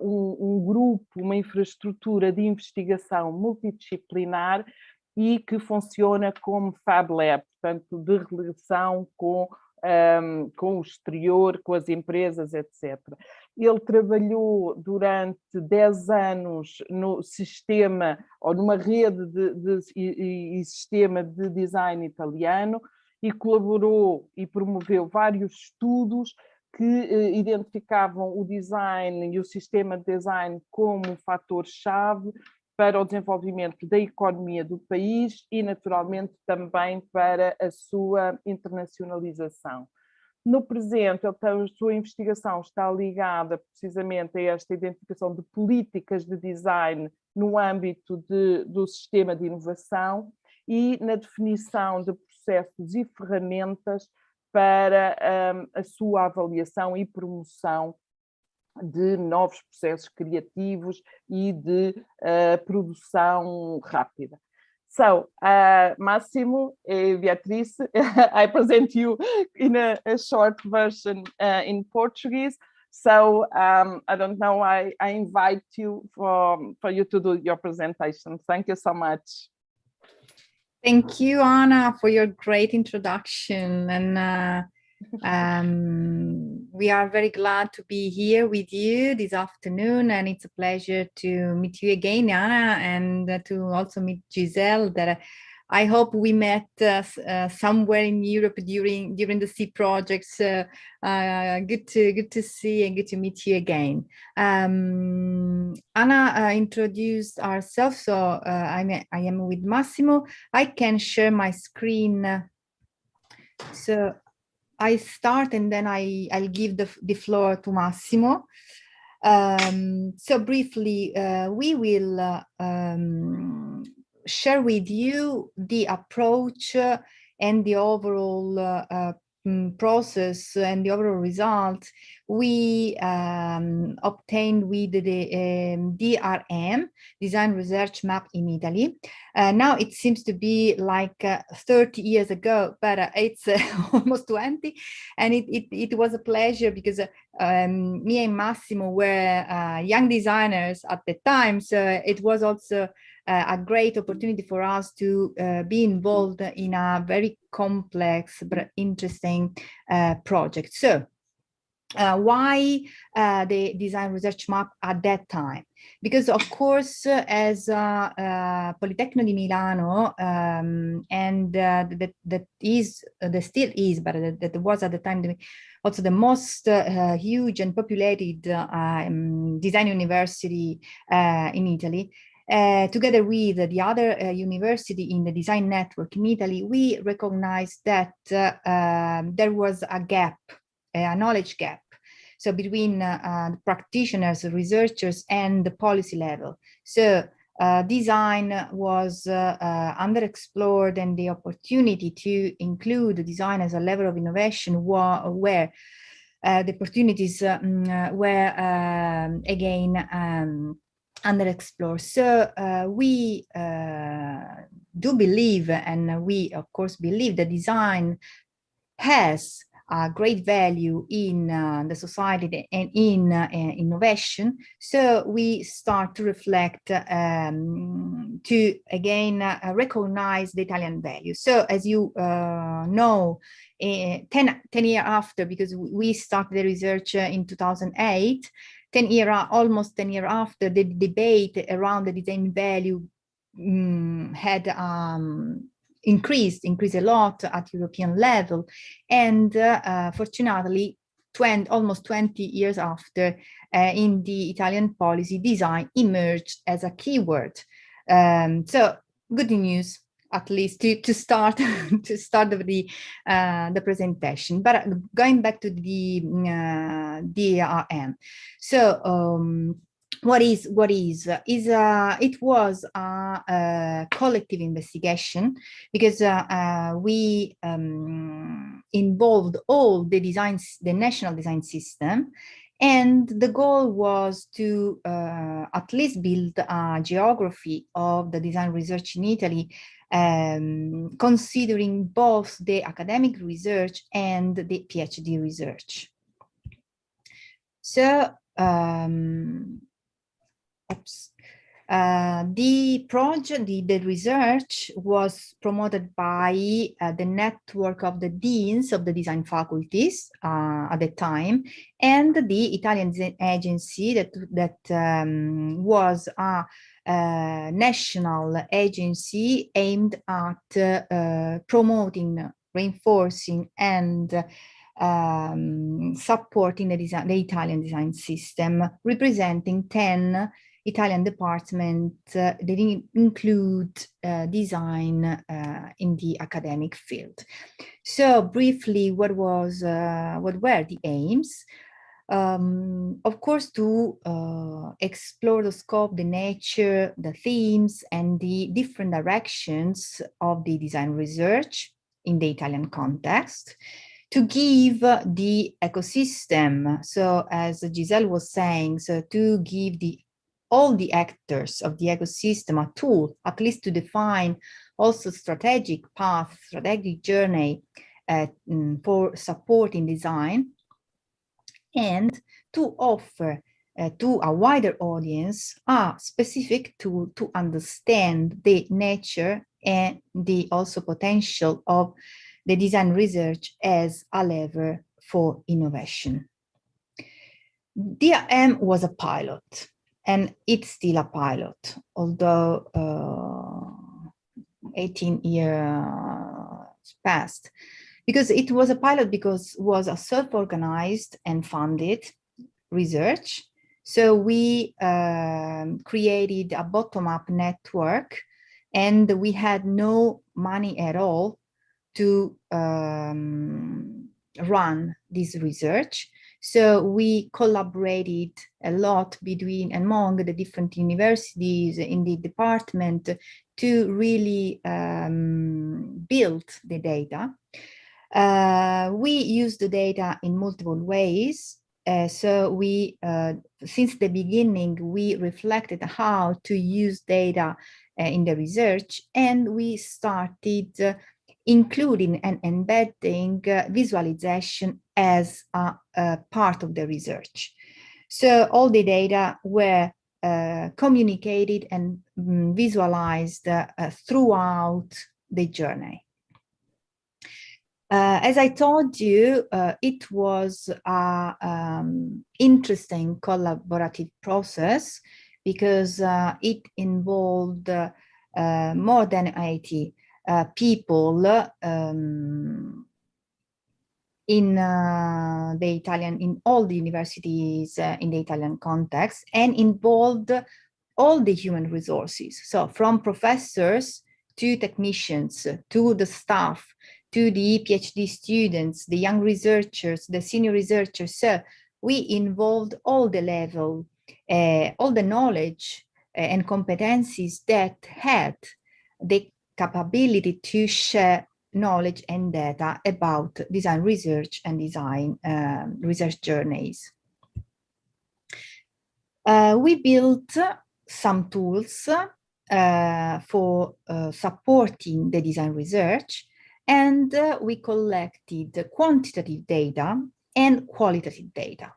um grupo, uma infraestrutura de investigação multidisciplinar e que funciona como Fab Lab, portanto, de relação com o exterior, com as empresas, etc. Ele trabalhou durante 10 anos no sistema, ou numa rede e sistema de design italiano, e colaborou e promoveu vários estudos que identificavam o design e o sistema de design como um fator-chave para o desenvolvimento da economia do país e, naturalmente, também para a sua internacionalização. No presente, a sua investigação está ligada precisamente a esta identificação de políticas de design no âmbito do sistema de inovação e na definição de processos e ferramentas para a sua avaliação e promoção de novos processos criativos e de produção rápida. So, Massimo, Beatrice, I present you in a short version in Portuguese. So, I don't know, I invite you for you to do your presentation. Thank you so much. Thank you, Anna, for your great introduction. And we are very glad to be here with you this afternoon. And it's a pleasure to meet you again, Anna, and to also meet Gisele, that I hope we met somewhere in Europe during the C projects. Good to see and good to meet you again. Anna introduced herself, so I am with Massimo. I can share my screen. So I start and then I'll give the floor to Massimo. So briefly, we will share with you the approach and the overall process and the overall result we obtained with the DRM, Design Research Map in Italy. Now it seems to be like 30 years ago, but it's almost 20. And it was a pleasure because me and Massimo were young designers at the time. So it was also a great opportunity for us to be involved in a very complex but interesting project. So why the Design Research Map at that time? Because of course, as Politecnico di Milano, and that still is, but that was at the time also the most huge and populated design university in Italy, together with the other university in the design network in Italy, we recognized that there was a gap, a knowledge gap, so between the practitioners, researchers, and the policy level. So design was underexplored, and the opportunity to include design as a level of innovation where the opportunities were again underexplored. So we do believe, and we of course believe, that design has a great value in the society and in innovation. So we start to reflect to again recognize the Italian value. So as you know, 10 years after, because we started the research in 2008, almost 10 years after, the debate around the design value had increased a lot at European level, and fortunately, almost 20 years after, in the Italian policy, design emerged as a keyword. So good news, at least to start the presentation. But going back to the DRM, so what is it was a collective investigation, because we involved all the national design system, and the goal was to at least build a geography of the design research in Italy, considering both the academic research and the PhD research. So the project, the research was promoted by the network of the deans of the design faculties at the time, and the Italian design agency that was a national agency aimed at promoting, reinforcing, and supporting the Italian design system, representing 10 Italian departments that include design in the academic field. So briefly, what were the aims? Of course, to explore the scope, the nature, the themes, and the different directions of the design research in the Italian context, to give the ecosystem, so as Gisele was saying, so to give all the actors of the ecosystem a tool, at least to define also strategic path, strategic journey for supporting design, and to offer to a wider audience a specific tool to understand the nature and the also potential of the design research as a lever for innovation. DRM was a pilot, and it's still a pilot, although 18 years passed. Because it was a pilot because it was a self-organized and funded research. So we created a bottom-up network, and we had no money at all to run this research. So we collaborated a lot among the different universities in the department to really build the data. We use the data in multiple ways. So we, since the beginning, we reflected how to use data in the research, and we started including and embedding visualization as a part of the research. So all the data were communicated and visualized throughout the journey. As I told you, it was an interesting collaborative process because it involved more than 80 people in all the universities in the Italian context, and involved all the human resources. So from professors to technicians, to the staff, to the PhD students, the young researchers, the senior researchers. So we involved all the level, all the knowledge and competencies that had the capability to share knowledge and data about design research and design research journeys. We built some tools for supporting the design research, and we collected quantitative data and qualitative data.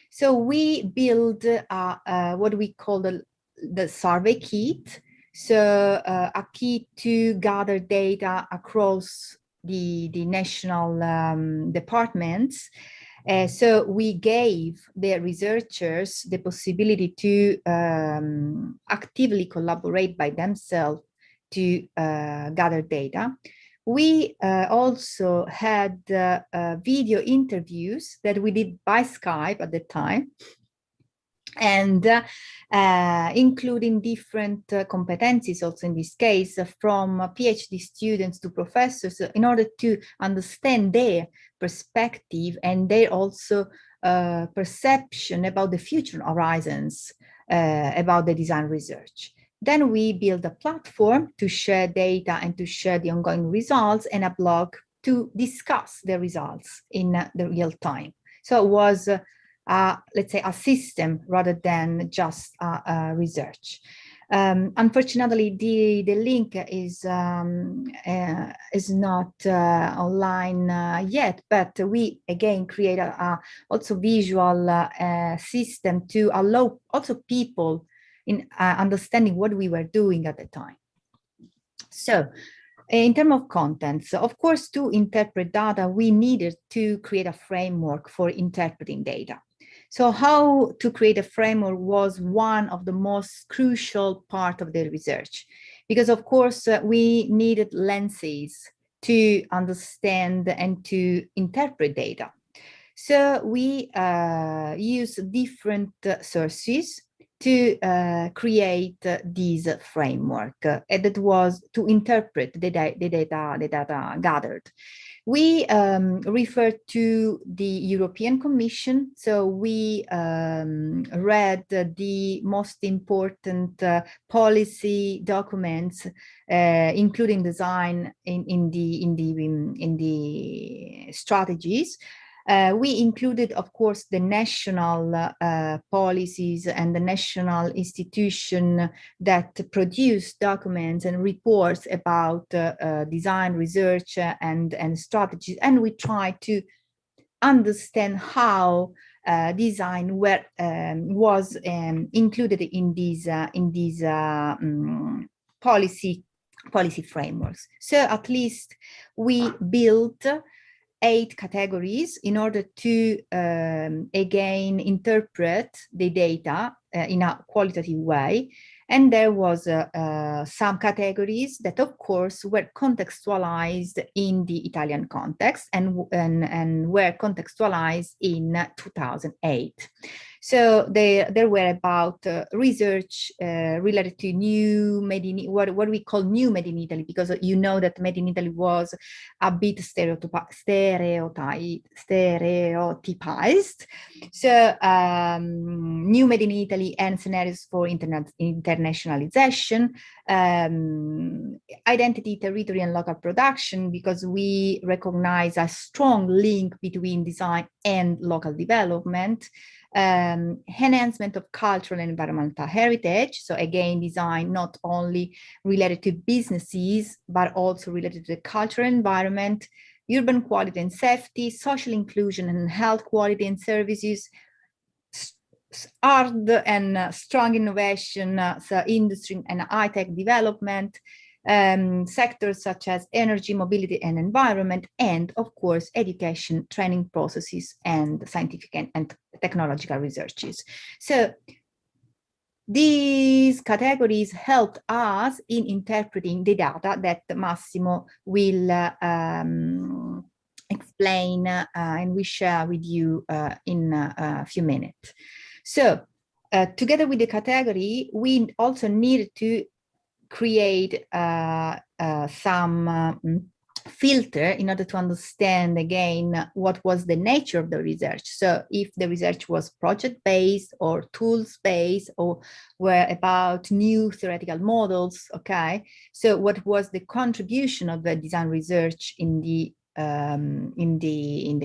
So we built what we call the survey kit. So a kit to gather data across the national departments. So we gave the researchers the possibility to actively collaborate by themselves to gather data. We also had video interviews that we did by Skype at the time, and including different competencies also in this case, from PhD students to professors, in order to understand their perspective and their also perception about the future horizons about the design research. Then we build a platform to share data and to share the ongoing results, and a blog to discuss the results in the real time. So it was let's say a system rather than just research. Unfortunately, the link is not online yet, but we again create a also visual system to allow also people in understanding what we were doing at the time. So in terms of contents, of course, to interpret data, we needed to create a framework for interpreting data. So how to create a framework was one of the most crucial part of the research, because of course we needed lenses to understand and to interpret data. So we use different sources to create this framework, and that was to interpret the data gathered. We refer to the European Commission, so we read the most important policy documents, including design in the strategies. We included, of course, the national policies and the national institution that produce documents and reports about design, research, and strategies. And we try to understand how design was included in these policy frameworks. So at least we built 8 categories in order to again interpret the data in a qualitative way. And there was some categories that, of course, were contextualized in the Italian context and were contextualized in 2008. So there were about research related to new made in what we call new made in Italy, because you know that made in Italy was a bit stereotypized. So new made in Italy and scenarios for internationalization, identity, territory, and local production, because we recognize a strong link between design and local development. Enhancement of cultural and environmental heritage. So again, design not only related to businesses, but also related to the cultural environment, urban quality and safety, social inclusion and health quality and services, art and strong innovation, so industry and high-tech development, sectors such as energy, mobility, and environment, and of course, education, training processes, and scientific and technological researches. So these categories helped us in interpreting the data that Massimo will explain and we share with you in a few minutes. So together with the category, we also needed to create some filter in order to understand again what was the nature of the research. So if the research was project-based or tools-based or were about new theoretical models, okay? So what was the contribution of the design research in the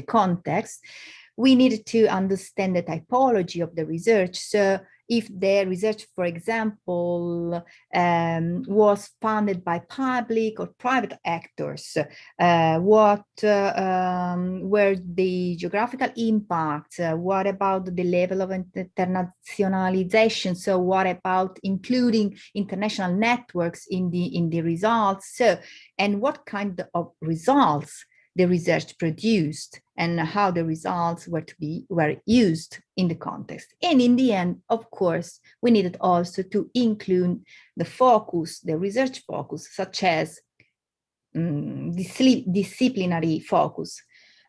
context? We needed to understand the typology of the research. So if the research, for example, was funded by public or private actors, what were the geographical impacts? What about the level of internationalization? So what about including international networks in the results? So, and what kind of results the research produced and how the results were used in the context. And in the end, of course, we needed also to include the focus, the research focus, such as disciplinary focus,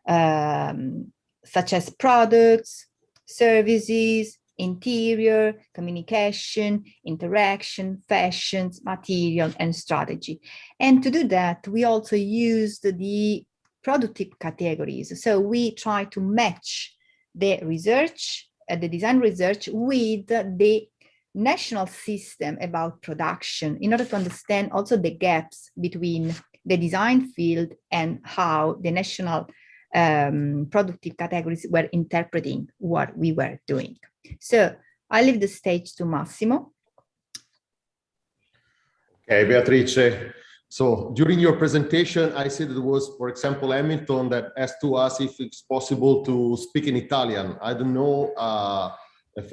such as products, services, interior, communication, interaction, fashions, material, and strategy. And to do that, we also used the productive categories. So we try to match the research, the design research with the national system about production in order to understand also the gaps between the design field and how the national productive categories were interpreting what we were doing. So I leave the stage to Massimo. Okay, Beatrice. So during your presentation, I said it was, for example, Hamilton that asked to us if it's possible to speak in Italian. I don't know if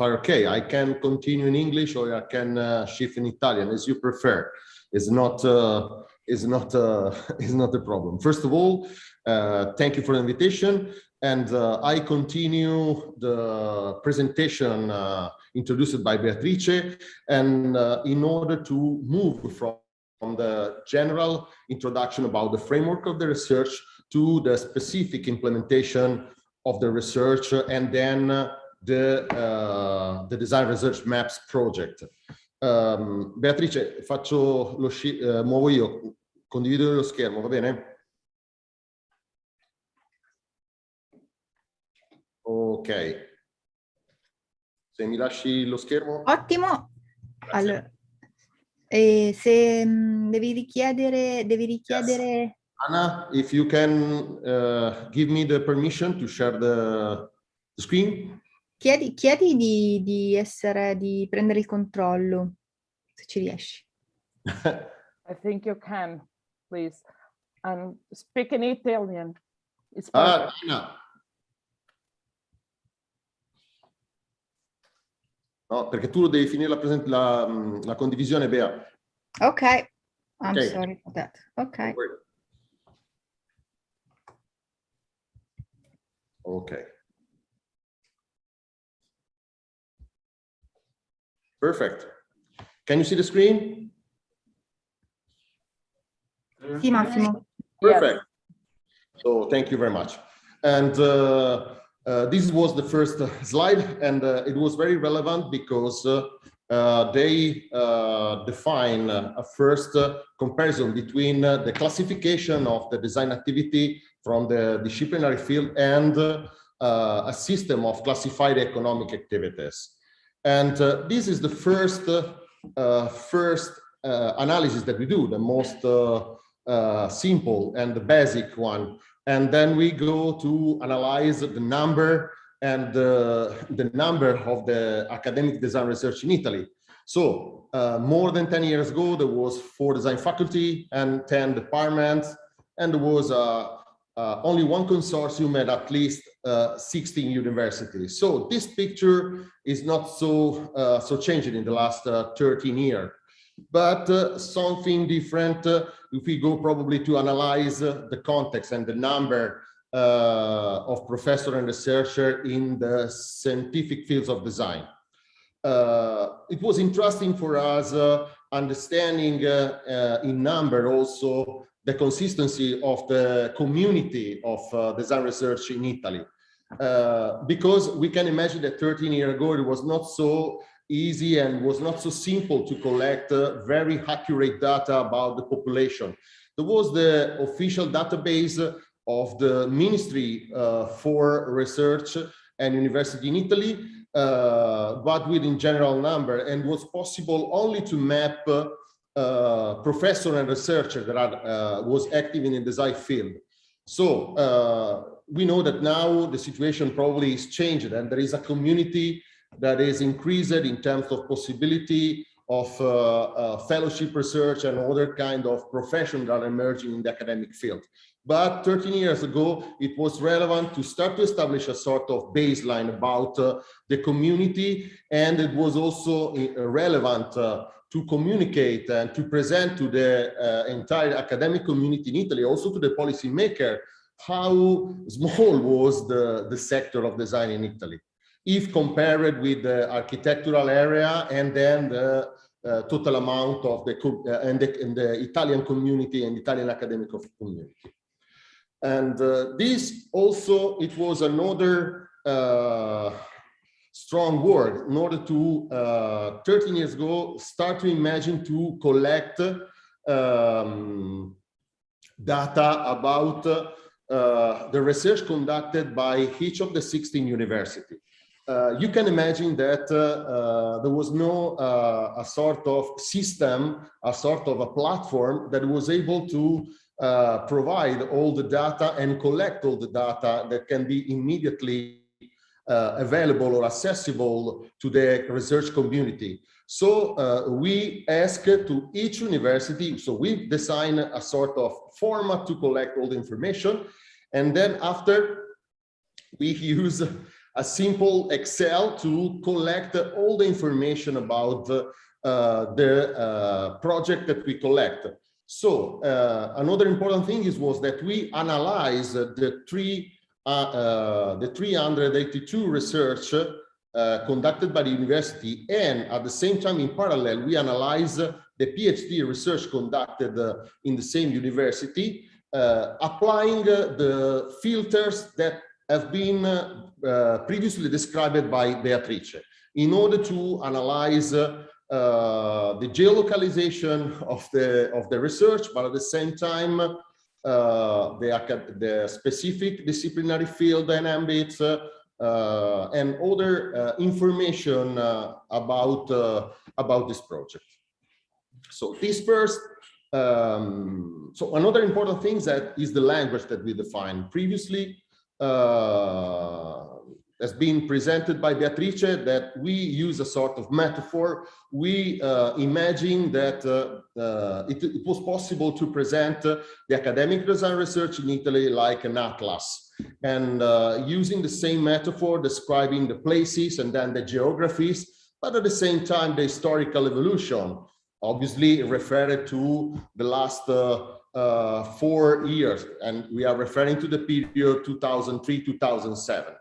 I'm okay. I can continue in English or I can shift in Italian as you prefer. It's not a problem. First of all, thank you for the invitation. And I continue the presentation introduced by Beatrice. And in order to move from the general introduction about the framework of the research to the specific implementation of the research and then the Design Research Maps project. Beatrice, muovo io, condivido lo schermo, va bene? Ok. Se mi lasci lo schermo. Ottimo. Allora, se devi richiedere... Yes. Anna, if you can give me the permission to share the screen. Chiedi di prendere il controllo, se ci riesci. I think you can, please. And speak in Italian. It's Anna. No, perché tu devi finire la condivisione, Bea. Ok, I'm sorry for that. Ok. Okay. Perfect. Can you see the screen? Sì, Massimo. Perfect. So thank you very much. And this was the first slide, and it was very relevant because they define a first comparison between the classification of the design activity from the disciplinary field and a system of classified economic activities. And this is the first analysis that we do, the most simple and the basic one. And then we go to analyze the number and the number of the academic design research in Italy. So more than 10 years ago, there was 4 design faculty and 10 departments, and there was only one consortium at least 16 universities. So this picture is not so changing in the last 13 years. But something different if we go probably to analyze the context and the number of professor and researcher in the scientific fields of design. It was interesting for us understanding in number also the consistency of the community of design research in Italy. Because we can imagine that 13 years ago, it was not so easy and was not so simple to collect very accurate data about the population. There was the official database of the Ministry for Research and University in Italy, but within general number, and was possible only to map professor and researcher that was active in the design field. So we know that now the situation probably is changed, and there is a community that is increased in terms of possibility of fellowship research and other kind of professions that are emerging in the academic field. But 13 years ago, it was relevant to start to establish a sort of baseline about the community, and it was also relevant to communicate and to present to the entire academic community in Italy, also to the policymaker, how small was the sector of design in Italy, if compared with the architectural area and then the total amount of the Italian community and Italian academic community. And this also, it was another strong word in order to 13 years ago start to imagine to collect data about the research conducted by each of the 16 universities. You can imagine that there was no a sort of system, a sort of a platform that was able to provide all the data and collect all the data that can be immediately available or accessible to the research community. So we ask to each university, so we design a sort of format to collect all the information, and then after we use a simple Excel to collect all the information about the project that we collect. So another important thing was that we analyze the 382 research conducted by the university, and at the same time, in parallel, we analyze the PhD research conducted in the same university, applying the filters that have been previously described by Beatrice in order to analyze the geolocalization of the research, but at the same time the specific disciplinary field and ambits and other information about this project. So this first, so another important thing that is the language that we defined previously. Has been presented by Beatrice, that we use a sort of metaphor. We imagine that it was possible to present the academic design research in Italy like an atlas, and using the same metaphor, describing the places and then the geographies, but at the same time the historical evolution, obviously referred to the last 4 years, and we are referring to the period 2003-2007.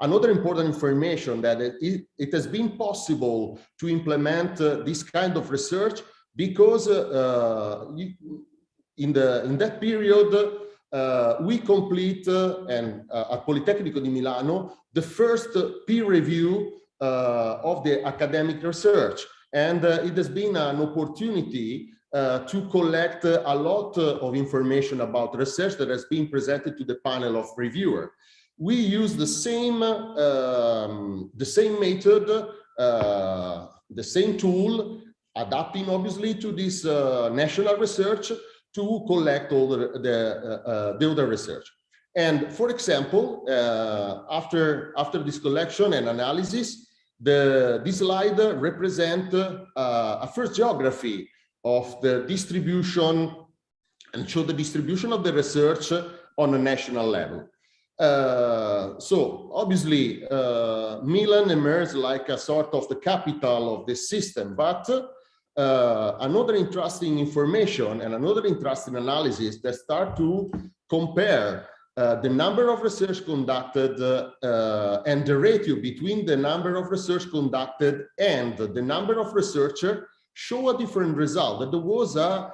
Another important information that it has been possible to implement this kind of research because in that period we complete at Politecnico di Milano the first peer review of the academic research, and it has been an opportunity to collect a lot of information about research that has been presented to the panel of reviewers. We use the same method, the same tool, adapting obviously to this national research to collect all the other research. And for example, after this collection and analysis, this slide represents a first geography of the distribution and show the distribution of the research on a national level. So obviously Milan emerged like a sort of the capital of the system, but another interesting information and another interesting analysis that start to compare the number of research conducted and the ratio between the number of research conducted and the number of researchers show a different result, that there was a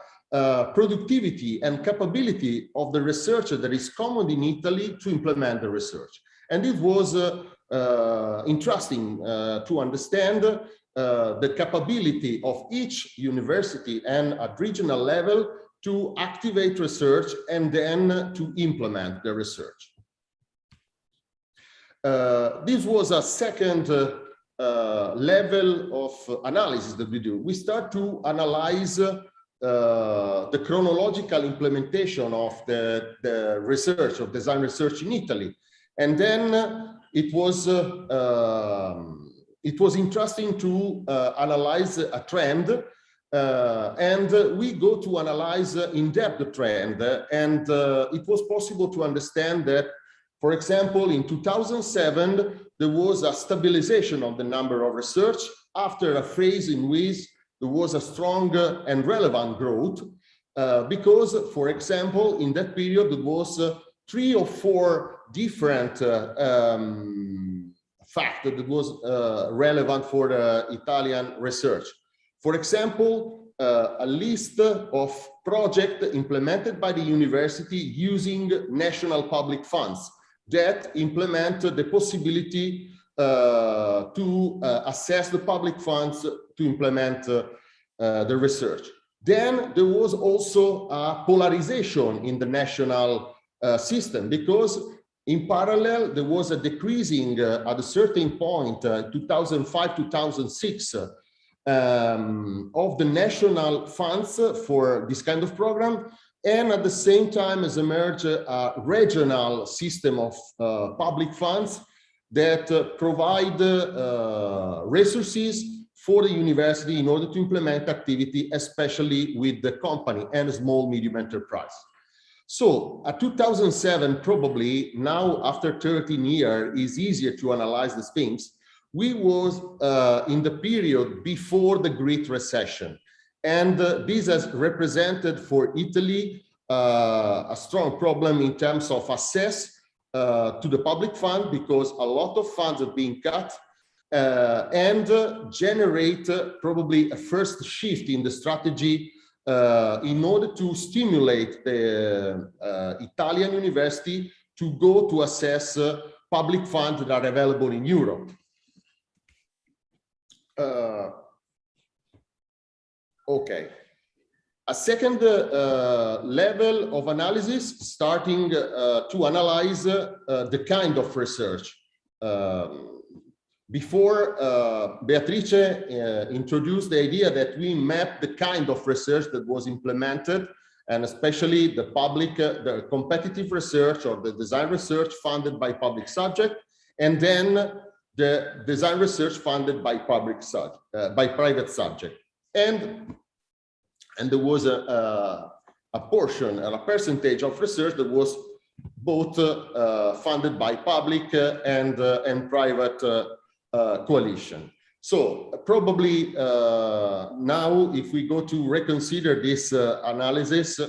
productivity and capability of the researcher that is common in Italy to implement the research. And it was interesting to understand the capability of each university and at regional level to activate research and then to implement the research. This was a second level of analysis that we do. We start to analyze the chronological implementation of the research, of design research in Italy. And then it was interesting to analyze a trend, and we go to analyze in depth the trend, and it was possible to understand that, for example, in 2007, there was a stabilization of the number of research after a phase in which there was a strong and relevant growth, because, for example, in that period, there was 3 or 4 different facts that was relevant for the Italian research. For example, a list of projects implemented by the university using national public funds that implement the possibility to assess the public funds to implement the research. Then there was also a polarization in the national system, because in parallel there was a decreasing at a certain point, 2005-2006, of the national funds for this kind of program, and at the same time has emerged a regional system of public funds that provide resources for the university in order to implement activity, especially with the company and small medium enterprise. So at 2007, probably now after 13 years, is easier to analyze these things. We was in the period before the Great Recession. And this has represented for Italy a strong problem in terms of access to the public fund, because a lot of funds are being cut, and generate probably a first shift in the strategy in order to stimulate the Italian university to go to assess public funds that are available in Europe. Okay. A second level of analysis, starting to analyze the kind of research. Before, Beatrice introduced the idea that we map the kind of research that was implemented, and especially the public, the competitive research or the design research funded by public subject, and then the design research funded by private subject. And there was a portion and a percentage of research that was both funded by public and private coalition. So probably now, if we go to reconsider this analysis,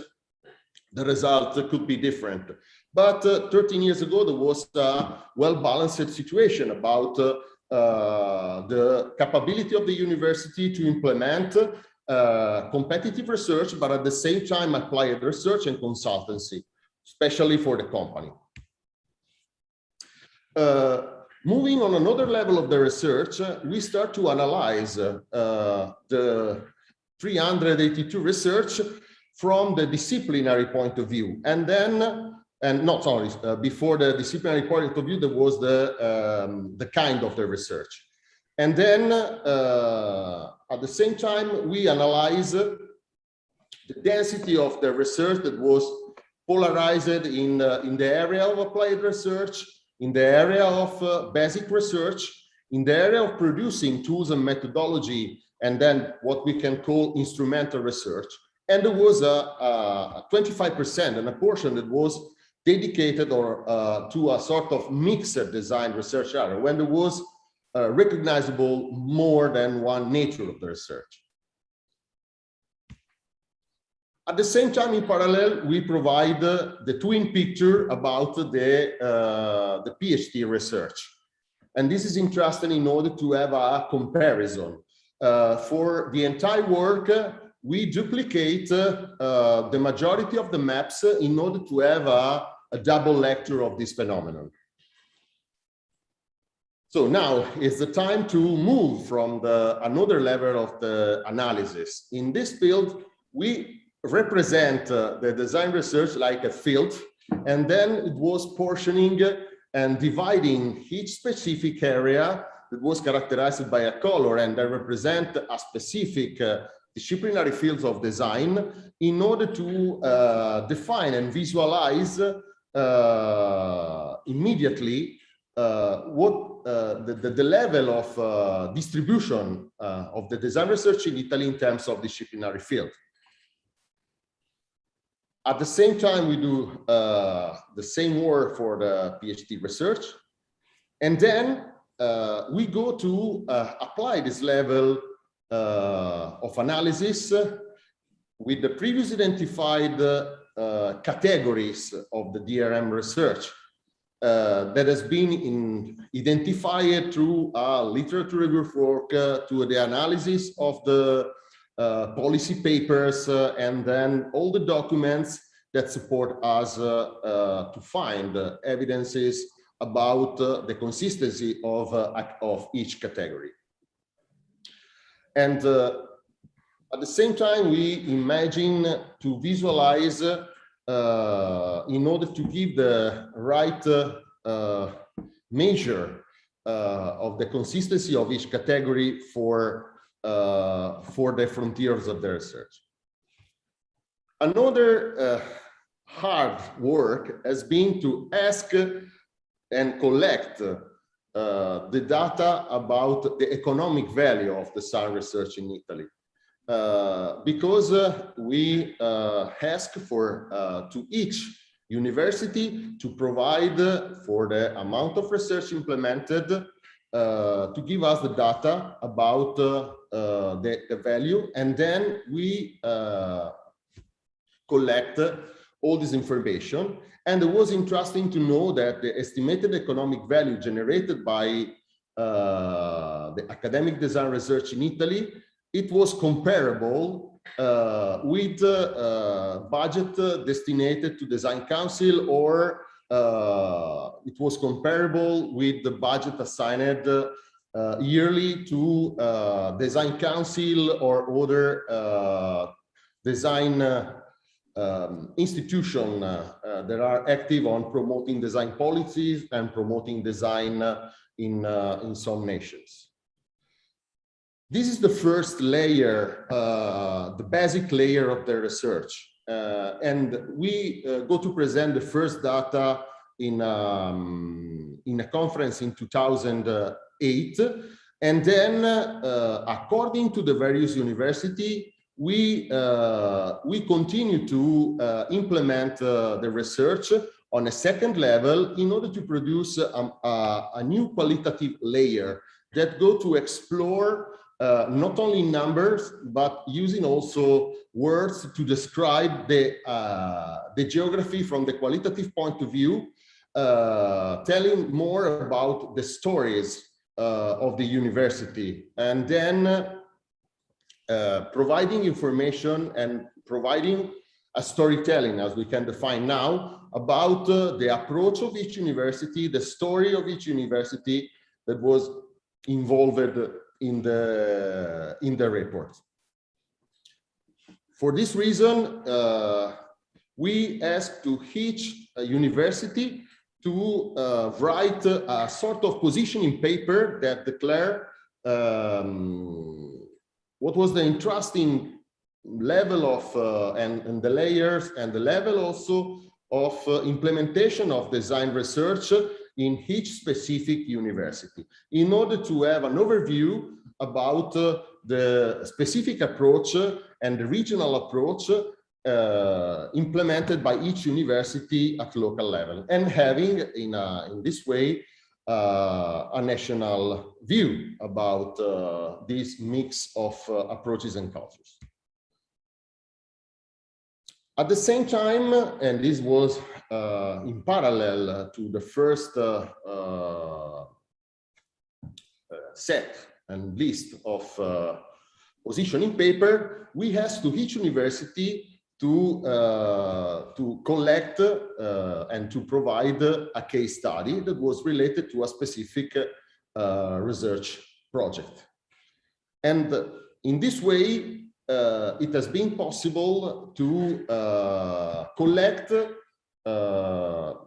the result could be different. But 13 years ago, there was a well-balanced situation about the capability of the university to implement competitive research, but at the same time applied research and consultancy, especially for the company. Moving on another level of the research, we start to analyze the 382 research from the disciplinary point of view. And then, before the disciplinary point of view, there was the kind of the research. And then at the same time, we analyze the density of the research that was polarized in the area of applied research, in the area of basic research, in the area of producing tools and methodology, and then what we can call instrumental research. And there was a 25% and a portion that was dedicated or to a sort of mixed design research area, when there was recognizable more than one nature of the research. At the same time, in parallel, we provide the twin picture about the PhD research. And this is interesting in order to have a comparison. For the entire work, we duplicate the majority of the maps in order to have a double lecture of this phenomenon. So now is the time to move from another level of the analysis. In this field, we represent the design research like a field, and then it was portioning and dividing each specific area that was characterized by a color and that represent a specific disciplinary fields of design in order to define and visualize immediately what the level of distribution of the design research in Italy in terms of disciplinary field. At the same time, we do the same work for the PhD research. And then we go to apply this level of analysis with the previous identified categories of the DRM research that has been identified through a literature review work, to the analysis of the policy papers, and then all the documents that support us to find evidences about the consistency of each category. And at the same time, we imagine to visualize in order to give the right measure of the consistency of each category for the frontiers of the research. Another hard work has been to ask and collect the data about the economic value of the design research in Italy. Because we ask for to each university to provide for the amount of research implemented to give us the data about the value, and then we collect all this information. And it was interesting to know that the estimated economic value generated by the academic design research in Italy, it was comparable with budget destinated to design council or it was comparable with the budget assigned yearly to design council or other design institution that are active on promoting design policies and promoting design in some nations. This is the first layer, the basic layer of the research. And we go to present the first data in a conference in 2008. And then, according to the various universities, we continue to implement the research on a second level in order to produce a new qualitative layer that go to explore not only numbers, but using also words to describe the geography from the qualitative point of view, telling more about the stories of the university, and then providing information and providing a storytelling, as we can define now, about the approach of each university, the story of each university that was involved in the report. For this reason, we asked to each university to write a sort of positioning paper that declare what was the interesting level of and the layers and the level also of implementation of design research in each specific university, in order to have an overview about the specific approach and the regional approach implemented by each university at local level, and having in this way a national view about this mix of approaches and cultures. At the same time, and this was in parallel to the first set and list of positioning paper, we asked to each university to collect and to provide a case study that was related to a specific research project. And in this way, it has been possible to collect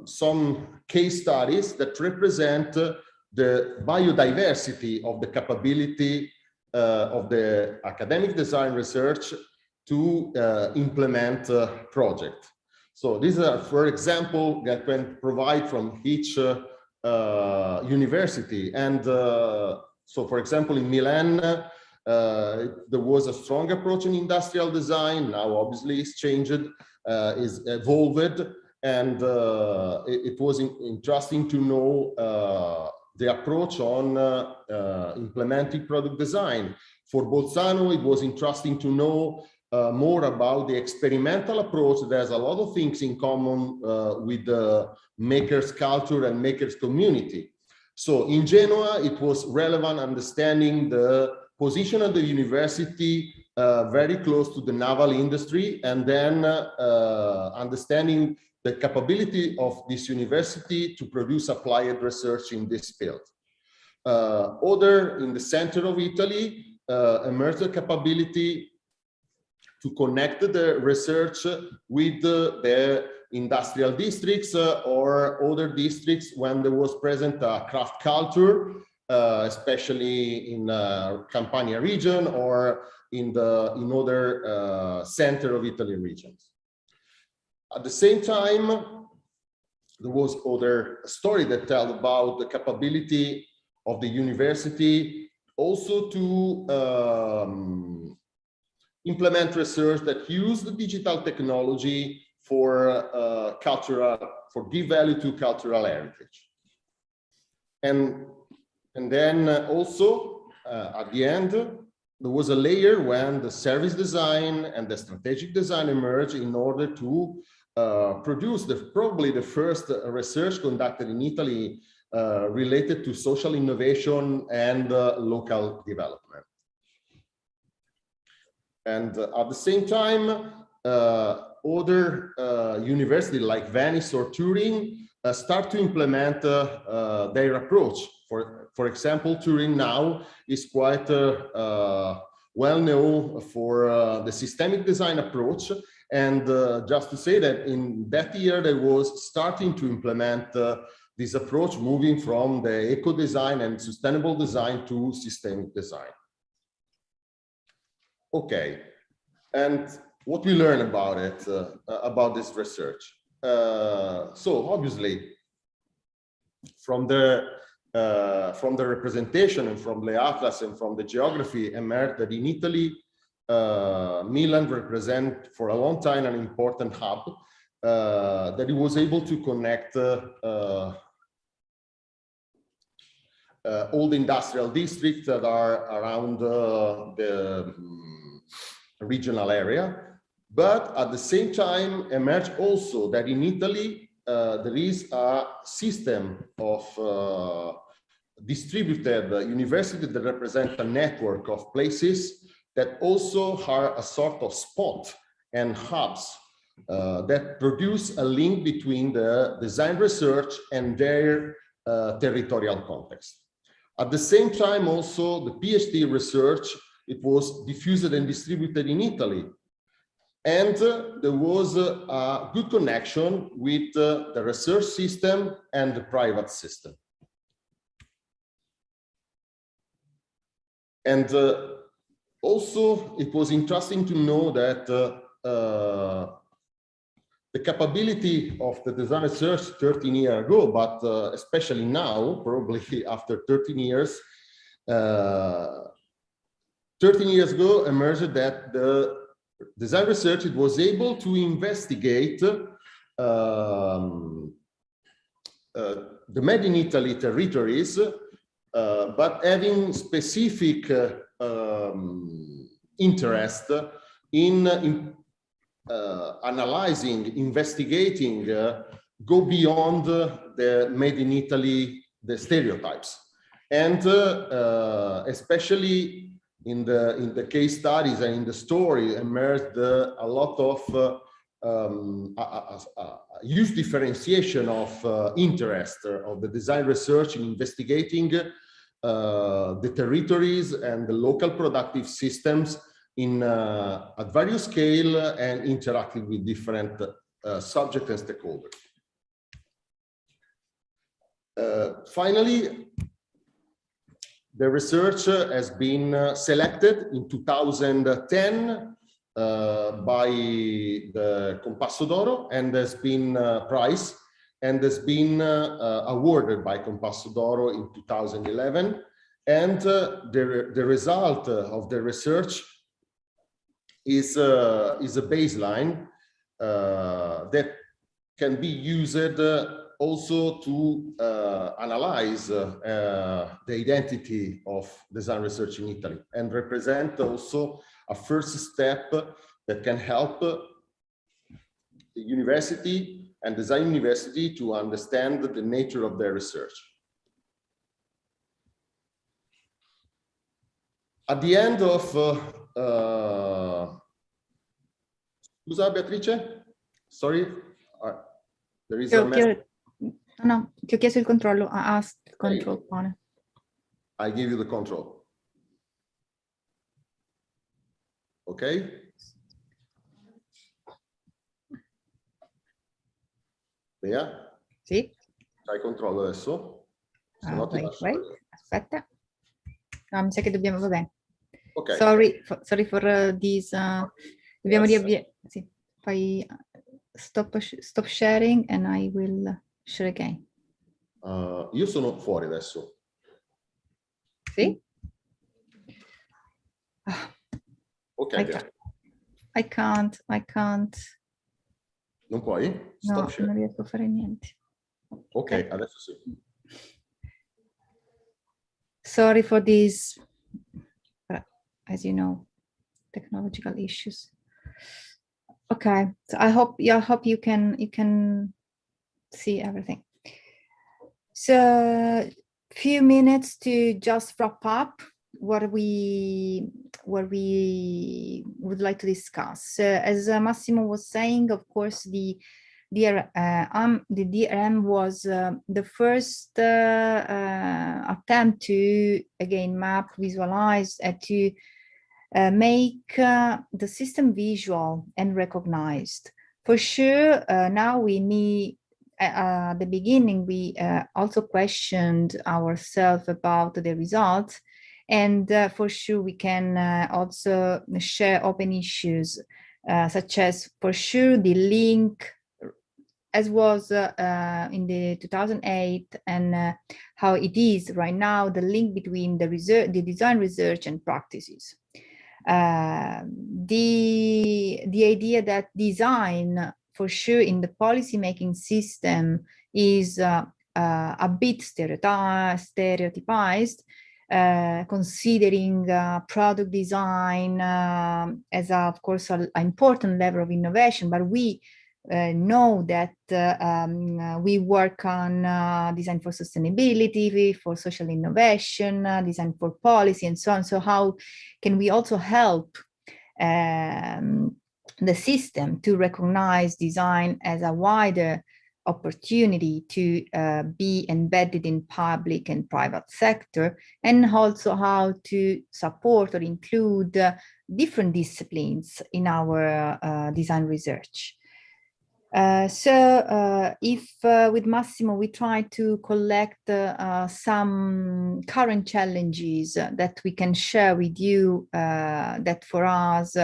some case studies that represent the biodiversity of the capability of the academic design research to implement project. So these are, for example, that can provide from each university. And so, for example, in Milan, there was a strong approach in industrial design. Now, obviously, it's changed, is evolved, and it was interesting to know the approach on implementing product design. For Bolzano, it was interesting to know more about the experimental approach. There's a lot of things in common with the makers culture and makers community. So in Genoa, it was relevant understanding the position of the university very close to the naval industry, and then understanding the capability of this university to produce applied research in this field. Other in the center of Italy, emerged the capability to connect the research with the industrial districts or other districts when there was present a craft culture, especially in Campania region or in other center of Italy regions. At the same time, there was other story that tell about the capability of the university also to implement research that use the digital technology for give value to cultural heritage. And then also at the end, there was a layer when the service design and the strategic design emerged in order to produce probably the first research conducted in Italy related to social innovation and local development. And at the same time, other universities like Venice or Turin start to implement their approach. For example, Turin now is quite well known for the systemic design approach. And just to say that in that year, they was starting to implement this approach, moving from the eco-design and sustainable design to systemic design. Okay, and what we learn about it, about this research. So obviously, from the representation and from the atlas and from the geography emerged that in Italy, Milan represent for a long time an important hub that it was able to connect all the industrial districts that are around the regional area. But at the same time, emerged also that in Italy, there is a system of distributed universities that represent a network of places that also are a sort of spot and hubs that produce a link between the design research and their territorial context. At the same time, also the PhD research, it was diffused and distributed in Italy. And there was a good connection with the research system and the private system. And also, it was interesting to know that the capability of the design research 13 years ago, but especially now, probably after 13 years, 13 years ago emerged that the design research, it was able to investigate the Made in Italy territories, but having specific interest in analyzing, investigating, go beyond the Made in Italy, the stereotypes. And especially in the case studies and in the story emerged a lot of huge differentiation of interest of the design research in investigating the territories and the local productive systems in at various scale and interacting with different subjects and stakeholders. Finally, the research has been selected in 2010 by the Compasso d'Oro and has been prized and has been awarded by Compasso d'Oro in 2011. And the result of the research is a baseline that can be used also to analyze the identity of design research in Italy and represent also a first step that can help the university and design university to understand the nature of their research. At the end of scusa Beatrice? Sorry, there is a message. No, ti ho chiesto il controllo. I asked control pane. I give you the control. Okay. Bea? Sì. Hai controllo adesso? Wait. Aspetta. No, mi sa che dobbiamo, va bene. Okay. Sorry for this. Dobbiamo riavviare. Sì. Fai stop sharing and I will share again. Io sono fuori adesso. Sì? Ok. I can't. Non puoi? No, Stop non riesco a fare niente. Ok, adesso sì. Sorry for these, as you know, technological issues. Okay, so I hope you can see everything. So, few minutes to just wrap up what we would like to discuss. As Massimo was saying, of course, the the DRM was the first attempt to, again, map, visualize, to make the system visual and recognized. For sure, now we need, at the beginning, we also questioned ourselves about the results. And for sure, we can also share open issues, such as, for sure, the link, as was in the 2008, and how it is right now, the link between the design research and practices. The idea that design, for sure, in the policy-making system is a bit stereotypized, considering product design as, of course, an important level of innovation, but we know that we work on design for sustainability, for social innovation, design for policy, and so on. So how can we also help the system to recognize design as a wider opportunity to be embedded in public and private sector, and also how to support or include different disciplines in our design research. If with Massimo we try to collect some current challenges that we can share with you, that for us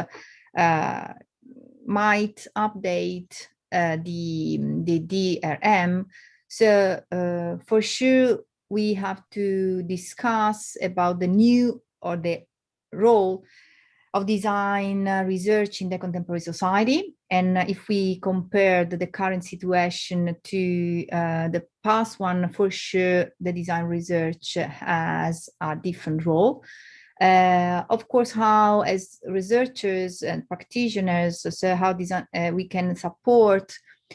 might update the DRM. So for sure, we have to discuss about the new, or the role of design research in the contemporary society. And if we compare the current situation to the past one, for sure, the design research has a different role. Of course, how as researchers and practitioners, so how design, we can support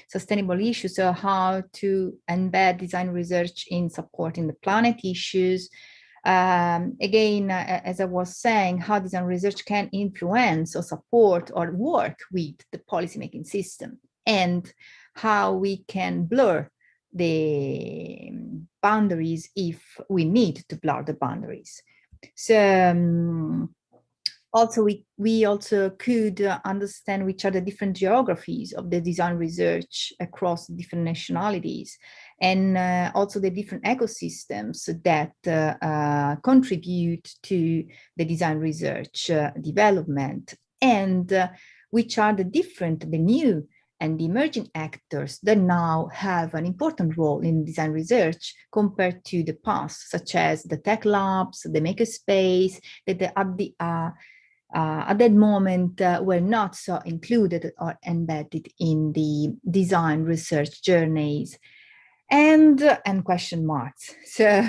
sustainable issues, so how to embed design research in supporting the planet issues. Again, as I was saying, how design research can influence or support or work with the policymaking system, and how we can blur the boundaries if we need to blur the boundaries. So also we also could understand which are the different geographies of the design research across different nationalities, and also the different ecosystems that contribute to the design research development, and which are the new and the emerging actors that now have an important role in design research compared to the past, such as the tech labs, the makerspace, that at that moment were not so included or embedded in the design research journeys. And question marks. So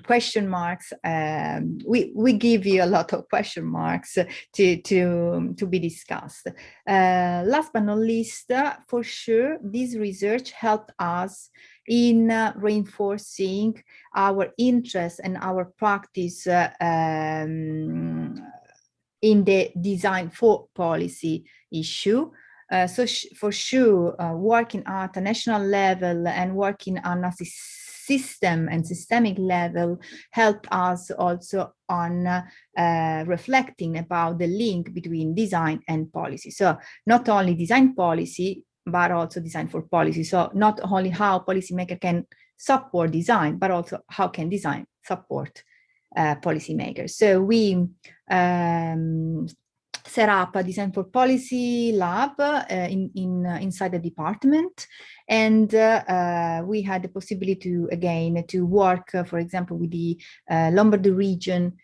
question marks, we give you a lot of question marks to be discussed. Last but not least, for sure, this research helped us in reinforcing our interest and our practice in the design for policy issue. So for sure, working at a national level and working on a system and systemic level helped us also on reflecting about the link between design and policy. So not only design policy, but also design for policy. So not only how policymaker can support design, but also how can design support policymakers. So we set up a design for policy lab inside the department, and we had the possibility to work, for example, with the Lombardy region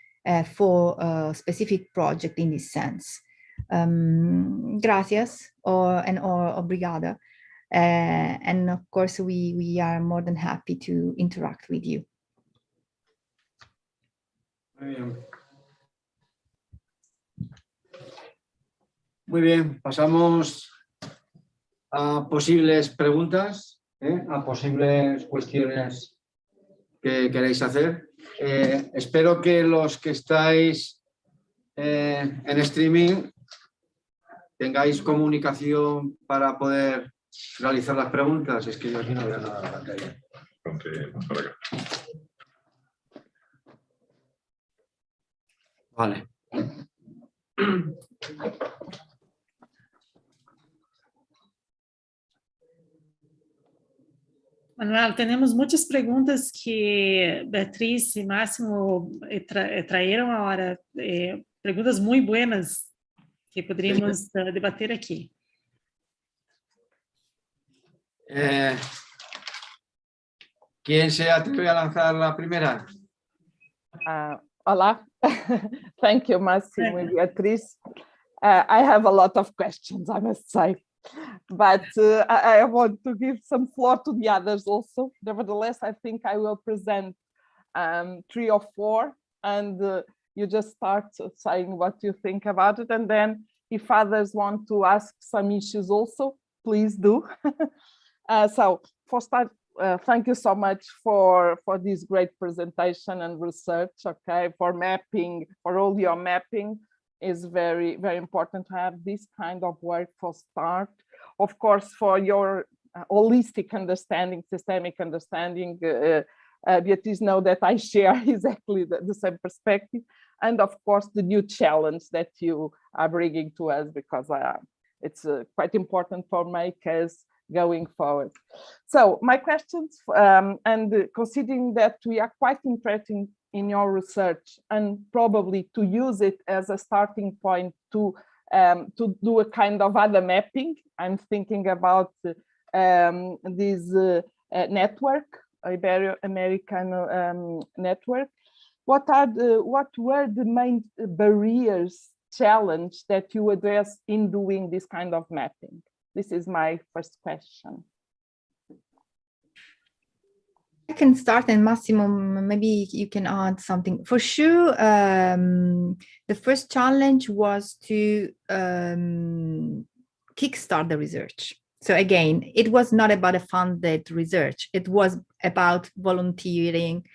for a specific project in this sense. Gracias or obrigada, and of course we are more than happy to interact with you. Muy bien. Muy bien, pasamos a posibles preguntas, a posibles cuestiones que queréis hacer. Espero que los que estáis en streaming tengáis comunicación para poder realizar las preguntas. Es que yo aquí no veo nada en la pantalla. Vale. Manuel, tenemos muchas preguntas que Beatrice y Massimo trajeron ahora, preguntas muy buenas que podríamos debater aquí. ¿Quién se atreve a lanzar la primera? Hola, thank you, Massimo and Beatrice. I have a lot of questions, I must say, but I want to give some floor to the others also. Nevertheless, I think I will present 3 or 4, and you just start saying what you think about it, and then if others want to ask some issues also, please do. So for start, thank you so much for this great presentation and research, okay, for mapping, for all your mapping. Is very, very important to have this kind of work for start. Of course, for your holistic understanding, systemic understanding, Beatrice know that I share exactly the same perspective. And of course, the new challenge that you are bringing to us, because it's quite important for my case going forward. So my questions, and considering that we are quite interested in your research and probably to use it as a starting point to do a kind of other mapping. I'm thinking about this network, Ibero-American network. What were the main barriers, challenge that you address in doing this kind of mapping? This is my first question. I can start, and Massimo, maybe you can add something. For sure, the first challenge was to kickstart the research. So again, it was not about a funded research. It was about volunteering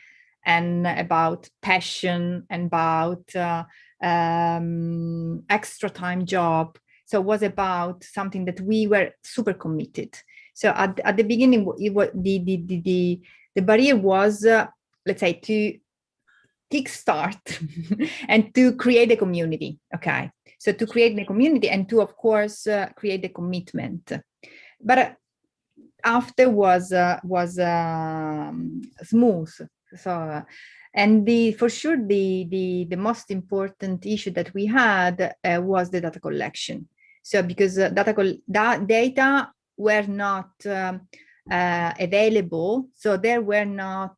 and about passion and about extra time job. So it was about something that we were super committed. So at the beginning, it was the barrier was, let's say, to kickstart and to create a community. Okay, so to create the community and to, of course, create the commitment. But after was smooth. So, and for sure the most important issue that we had was the data collection. So because data were not available, so there were not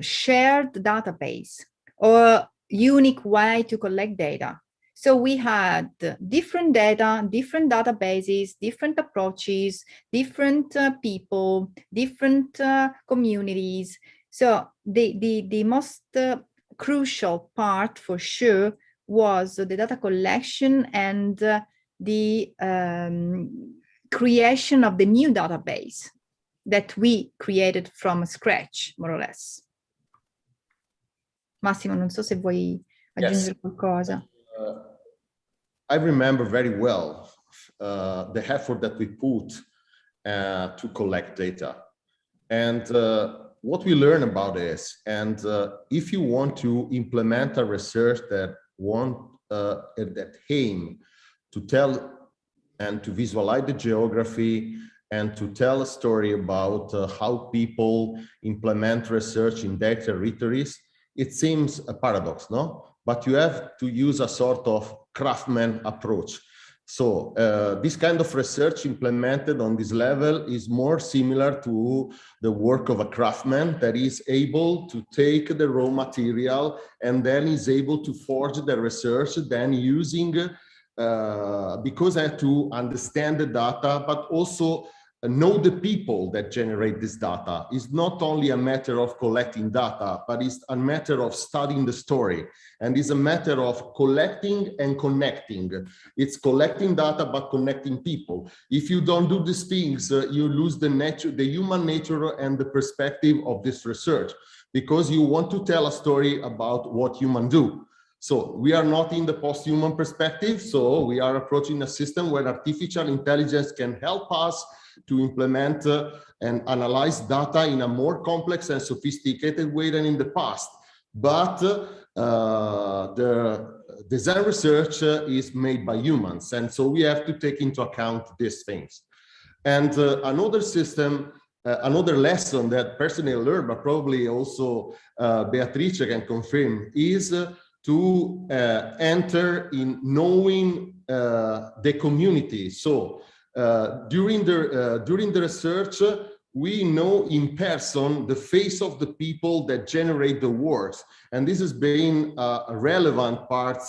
shared database or unique way to collect data. So we had different data, different databases, different approaches, different people, different communities. So the most crucial part for sure was the data collection and the creation of the new database that we created from scratch, more or less. Massimo, non so se vuoi aggiungere qualcosa. I remember very well the effort that we put to collect data. And what we learn about this, and if you want to implement a research that aim to tell and to visualize the geography and to tell a story about how people implement research in their territories, it seems a paradox, no? But you have to use a sort of craftsman approach. So this kind of research implemented on this level is more similar to the work of a craftsman that is able to take the raw material and then is able to forge the research, then using, because I have to understand the data, but also know the people that generate this data. It's not only a matter of collecting data, but it's a matter of studying the story. And it's a matter of collecting and connecting. It's collecting data, but connecting people. If you don't do these things, you lose the nature, the human nature and the perspective of this research, because you want to tell a story about what humans do. So we are not in the post-human perspective. So we are approaching a system where artificial intelligence can help us to implement and analyze data in a more complex and sophisticated way than in the past. But the design research is made by humans. And so we have to take into account these things. And another system, another lesson that personally learned, but probably also Beatrice can confirm, is to enter in knowing the community. So during the research, we know in person the face of the people that generate the works. And this has been a relevant part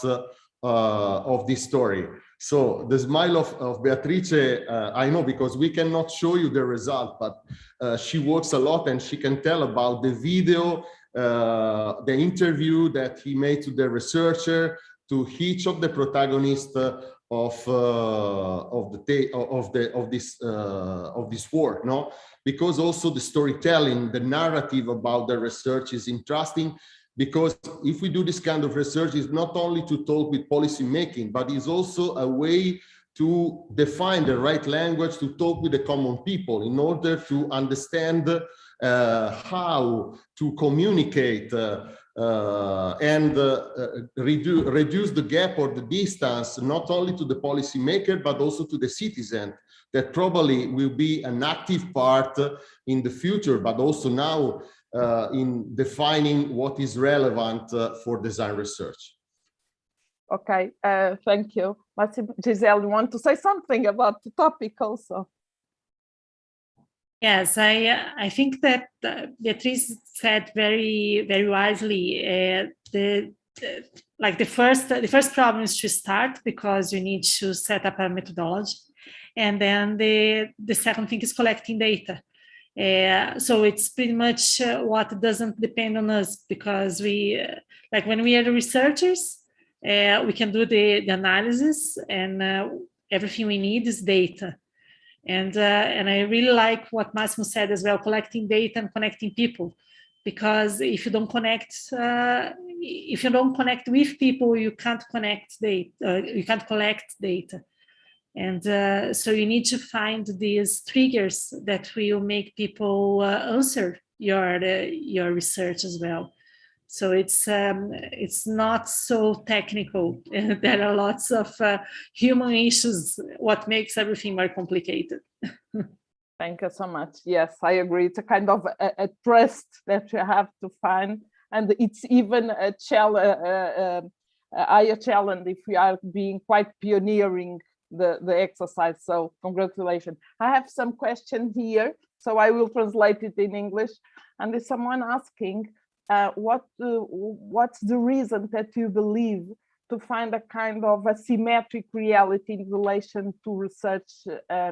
of this story. So the smile of Beatrice, I know because we cannot show you the result, but she works a lot and she can tell about the video, the interview that he made to the researcher, to each of the protagonists of this work, no? Because also the storytelling, the narrative about the research is interesting, because if we do this kind of research, it's not only to talk with policy making, but it's also a way to define the right language to talk with the common people in order to understand how to communicate and reduce the gap or the distance, not only to the policymaker, but also to the citizen, that probably will be an active part in the future, but also now in defining what is relevant for design research. Okay, thank you. Massimo, Gisele, you want to say something about the topic also? Yes, I think that Beatrice said very wisely. The first problem is to start, because you need to set up a methodology, and then the second thing is collecting data. So it's pretty much what doesn't depend on us, because we, like when we are the researchers, we can do the analysis, and everything we need is data. And I really like what Massimo said as well, collecting data and connecting people, because if you don't connect with people, you can't connect data, you can't collect data. And so you need to find these triggers that will make people answer your research as well. So it's not so technical. There are lots of human issues, what makes everything more complicated. Thank you so much. Yes, I agree. It's a kind of a trust that you have to find, and it's even a challenge, higher challenge if we are being quite pioneering the exercise. So congratulations. I have some questions here, so I will translate it in English. And there's someone asking, what's the reason that you believe to find a kind of a symmetric reality in relation to research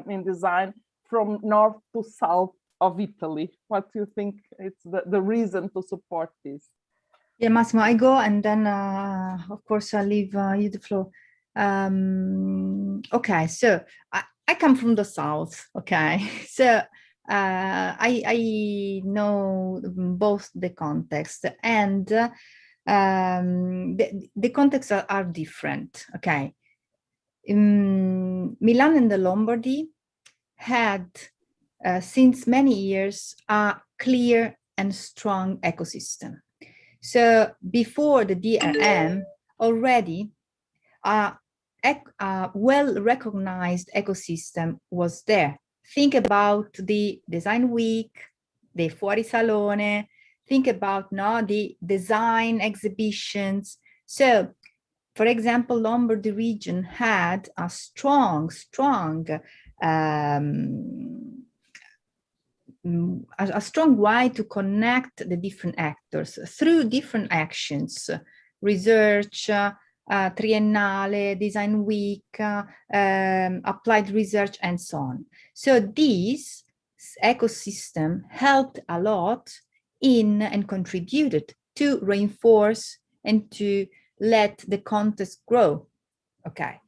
in design from north to south of Italy? What do you think it's the reason to support this? Yeah, Massimo, I go, and then of course I'll leave you the floor. Okay, so I come from the south. Okay, so I know both the context, and the contexts are different. Okay, Milan and the Lombardy had since many years a clear and strong ecosystem. So before the DRM, already a well-recognized ecosystem was there. Think about the Design Week, the Fuori Salone, think about the design exhibitions. So, for example, Lombardy region had a strong way to connect the different actors through different actions, research, Triennale, Design Week, applied research, and so on. So this ecosystem helped a lot in and contributed to reinforce and to let the context grow. Okay.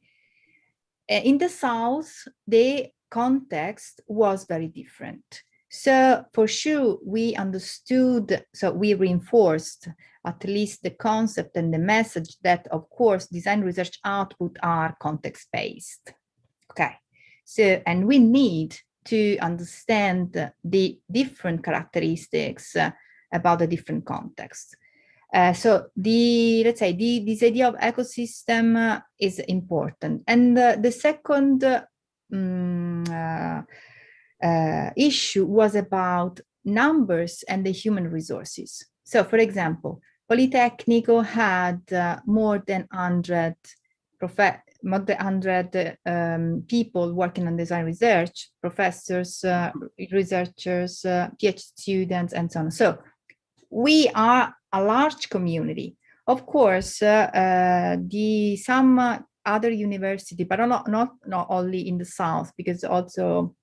In the South, the context was very different. So for sure, we understood, so we reinforced at least the concept and the message that, of course, design research output are context-based. Okay, so, and we need to understand the different characteristics about the different contexts. So let's say this idea of ecosystem is important. And the second issue was about numbers and the human resources. So for example, Politecnico had more than 100 people working on design research, professors, researchers, PhD students, and so on. So we are a large community. Of course, some other university, but not only in the south, because also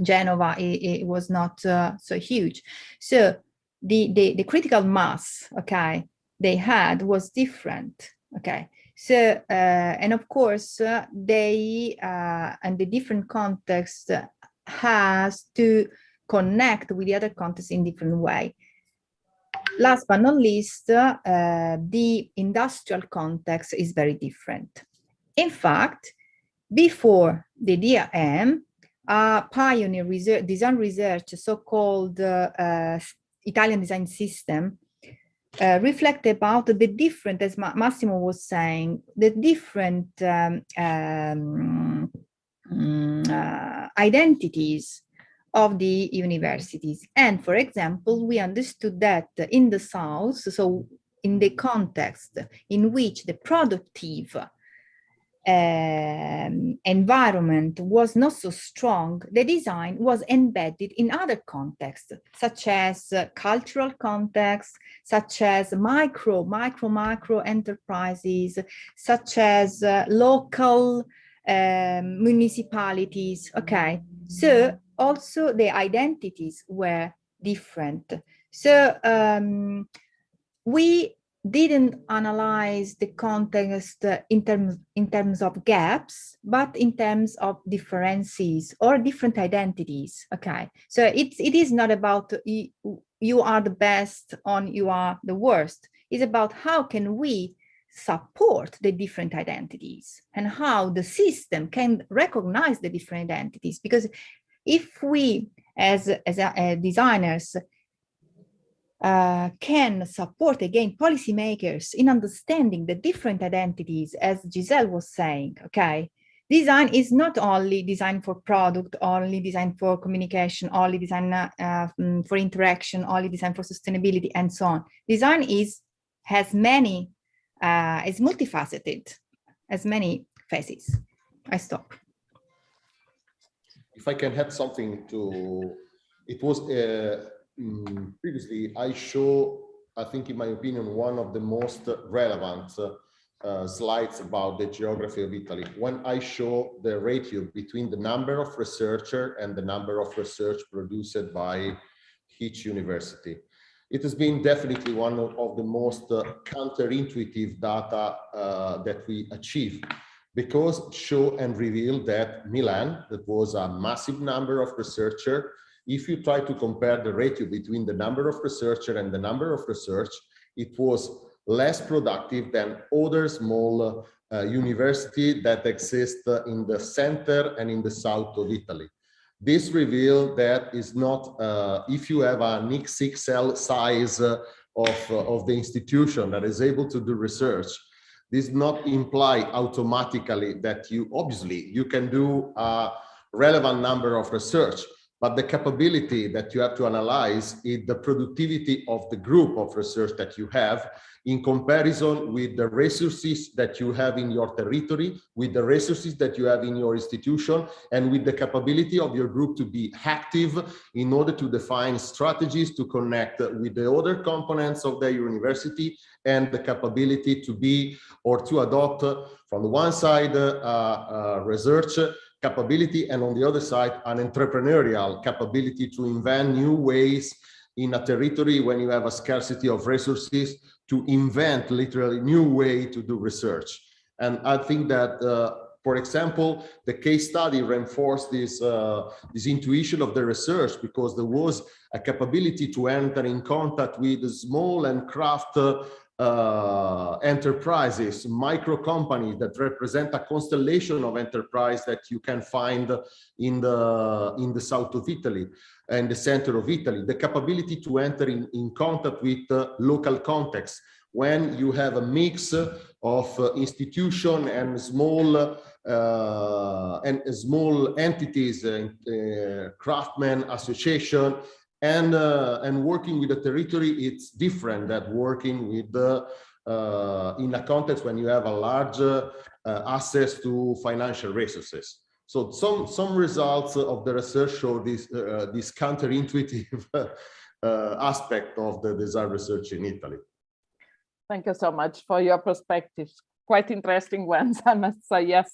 Genova it was not so huge. So the critical mass, okay, they had was different. Okay, so and of course they and the different context has to connect with the other context in different way. Last but not least, the industrial context is very different. In fact, before the DRM, pioneer design research, so-called Italian design system, reflect about the different, as Massimo was saying, the different identities of the universities. And for example, we understood that in the South, so in the context in which the productive environment was not so strong, the design was embedded in other contexts, such as cultural contexts, such as micro enterprises, such as local municipalities. Okay, so also the identities were different. So we didn't analyze the context in terms of gaps, but in terms of differences or different identities. Okay, so it is not about you are the best or you are the worst. It's about how can we support the different identities and how the system can recognize the different identities. Because if we as designers can support again policymakers in understanding the different identities, as Gisele was saying, okay, design is not only design for product, only design for communication, only design for interaction, only design for sustainability, and so on. Design is multifaceted, has many faces. I stop. If I can add something to, it was previously I show, I think in my opinion, one of the most relevant slides about the geography of Italy, when I show the ratio between the number of researchers and the number of research produced by each university. It has been definitely one of the most counterintuitive data that we achieved, because it show and reveal that Milan, that was a massive number of researchers, if you try to compare the ratio between the number of researchers and the number of research, it was less productive than other small universities that exist in the center and in the south of Italy. This reveals that is not, if you have an XXL size of the institution that is able to do research, this not imply automatically that you, obviously, you can do a relevant number of research, but the capability that you have to analyze is the productivity of the group of research that you have in comparison with the resources that you have in your territory, with the resources that you have in your institution, and with the capability of your group to be active in order to define strategies to connect with the other components of the university, and the capability to be or to adopt from the one side research capability, and on the other side an entrepreneurial capability to invent new ways in a territory when you have a scarcity of resources, to invent literally new way to do research. And I think that For example, the case study reinforced this intuition of the research, because there was a capability to enter in contact with small and craft enterprises, micro companies that represent a constellation of enterprise that you can find in the south of Italy and the center of Italy. The capability to enter in contact with local context, when you have a mix of institution and small entities, craftsmen association, and working with the territory, it's different than working with in a context when you have a large access to financial resources. So some results of the research show this counterintuitive aspect of the design research in Italy. Thank you so much for your perspectives. Quite interesting ones, I must say. Yes,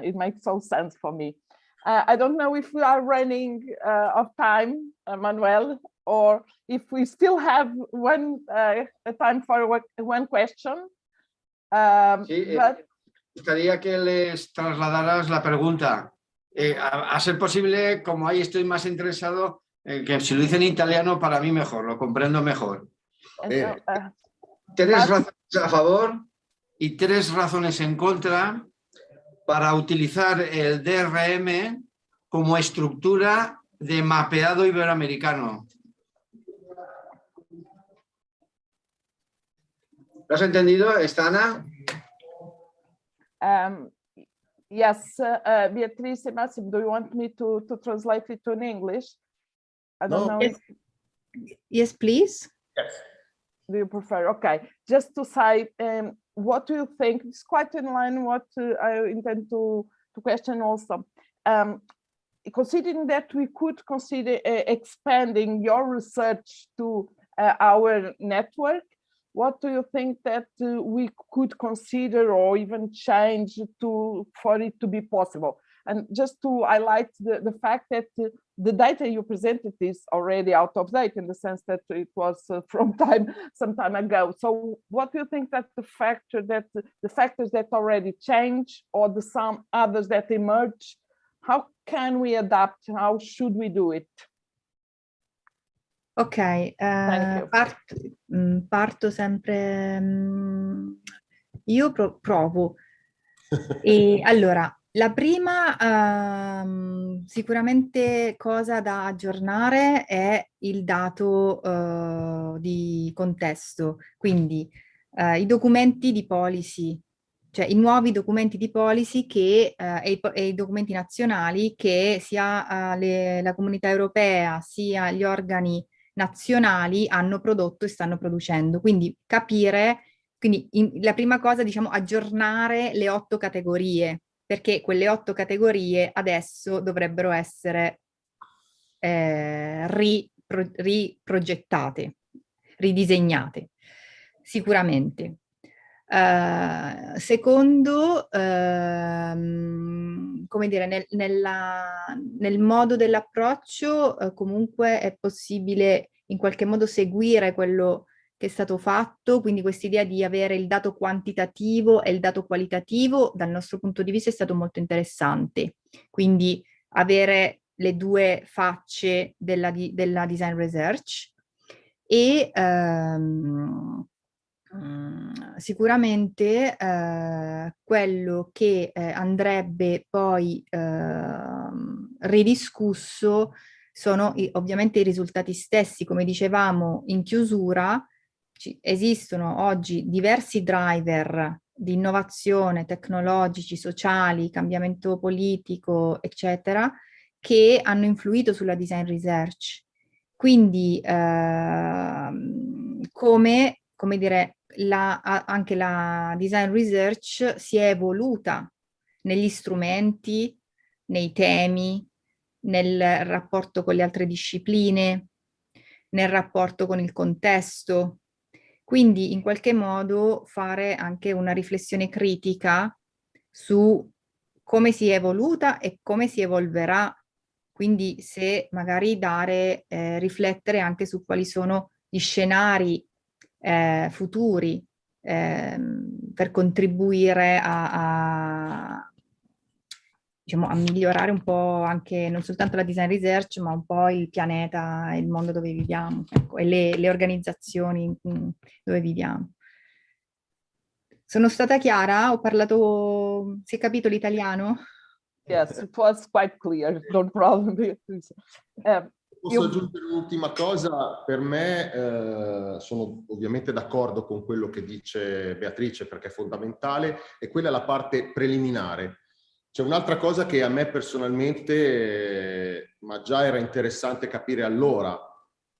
it makes all sense for me. I don't know if we are running of time, Manuel, or if we still have time for one question. Sí, But gustaría que les trasladaras la pregunta. A ser posible, como ahí estoy más interesado, que si lo dice en italiano, para mí mejor, lo comprendo mejor. 3 razones a favor y 3 razones en contra para utilizar el DRM como estructura de mapeado iberoamericano. ¿Lo has entendido, Ana? Yes, Beatrice and Massimo, do you want me to translate it to in English? I don't know. Yes, please. Yes. Do you prefer? Okay, just to say, what do you think? It's quite in line what I intend to question also. Considering that we could consider expanding your research to our network, what do you think that we could consider or even change for it to be possible? And just to highlight the fact that the data you presented is already out of date, in the sense that it was from some time ago. So what do you think that the factors that already change, or some others that emerge, how can we adapt? How should we do it? Ok, parto sempre, io provo. E allora, la prima sicuramente cosa da aggiornare è il dato di contesto, quindi i documenti di policy, cioè i nuovi documenti di policy e i documenti nazionali che sia la comunità europea sia gli organi nazionali hanno prodotto e stanno producendo. Quindi capire, la prima cosa, diciamo, aggiornare le 8 categorie, perché quelle 8 categorie adesso dovrebbero essere riprogettate, ridisegnate, sicuramente. Secondo, come dire, nel modo dell'approccio comunque è possibile in qualche modo seguire quello che è stato fatto, quindi quest'idea di avere il dato quantitativo e il dato qualitativo dal nostro punto di vista è stato molto interessante, quindi avere le 2 facce della design research e sicuramente quello che andrebbe poi ridiscusso sono ovviamente i risultati stessi. Come dicevamo in chiusura, esistono oggi diversi driver di innovazione tecnologici, sociali, cambiamento politico, eccetera, che hanno influito sulla design research. Quindi come dire, anche la design research si è evoluta negli strumenti, nei temi, nel rapporto con le altre discipline, nel rapporto con il contesto. Quindi in qualche modo fare anche una riflessione critica su come si è evoluta e come si evolverà. Quindi se magari riflettere anche su quali sono gli scenari futuri per contribuire a diciamo, a migliorare un po' anche non soltanto la design research, ma un po' il pianeta e il mondo dove viviamo, ecco, e le organizzazioni dove viviamo. Sono stata chiara? Ho parlato... Si è capito l'italiano? Yes, it was quite clear, no problem. Posso aggiungere un'ultima cosa? Per me sono ovviamente d'accordo con quello che dice Beatrice, perché è fondamentale, e quella è la parte preliminare. C'è un'altra cosa che a me personalmente, ma già era interessante capire allora,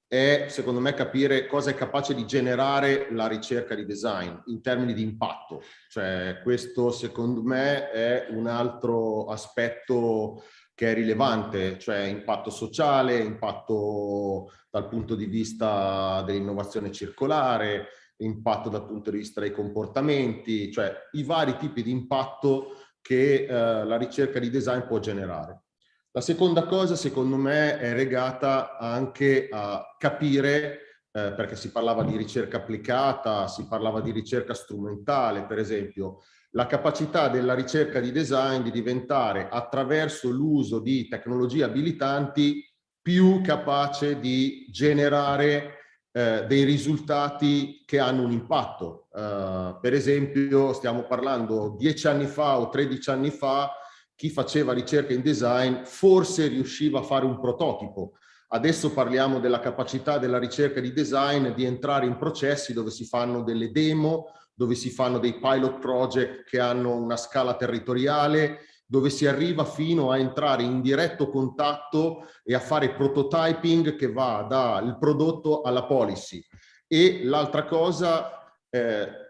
è secondo me capire cosa è capace di generare la ricerca di design in termini di impatto. Cioè questo secondo me è un altro aspetto che è rilevante, cioè impatto sociale, impatto dal punto di vista dell'innovazione circolare, impatto dal punto di vista dei comportamenti, cioè i vari tipi di impatto che la ricerca di design può generare. La seconda cosa, secondo me, è legata anche a capire, perché si parlava di ricerca applicata, si parlava di ricerca strumentale, per esempio, la capacità della ricerca di design di diventare, attraverso l'uso di tecnologie abilitanti, più capace di generare dei risultati che hanno un impatto. Per esempio, stiamo parlando 10 anni fa o 13 anni fa, chi faceva ricerca in design forse riusciva a fare un prototipo. Adesso parliamo della capacità della ricerca di design di entrare in processi dove si fanno delle demo, dove si fanno dei pilot project che hanno una scala territoriale, dove si arriva fino a entrare in diretto contatto e a fare prototyping che va dal prodotto alla policy. E l'altra cosa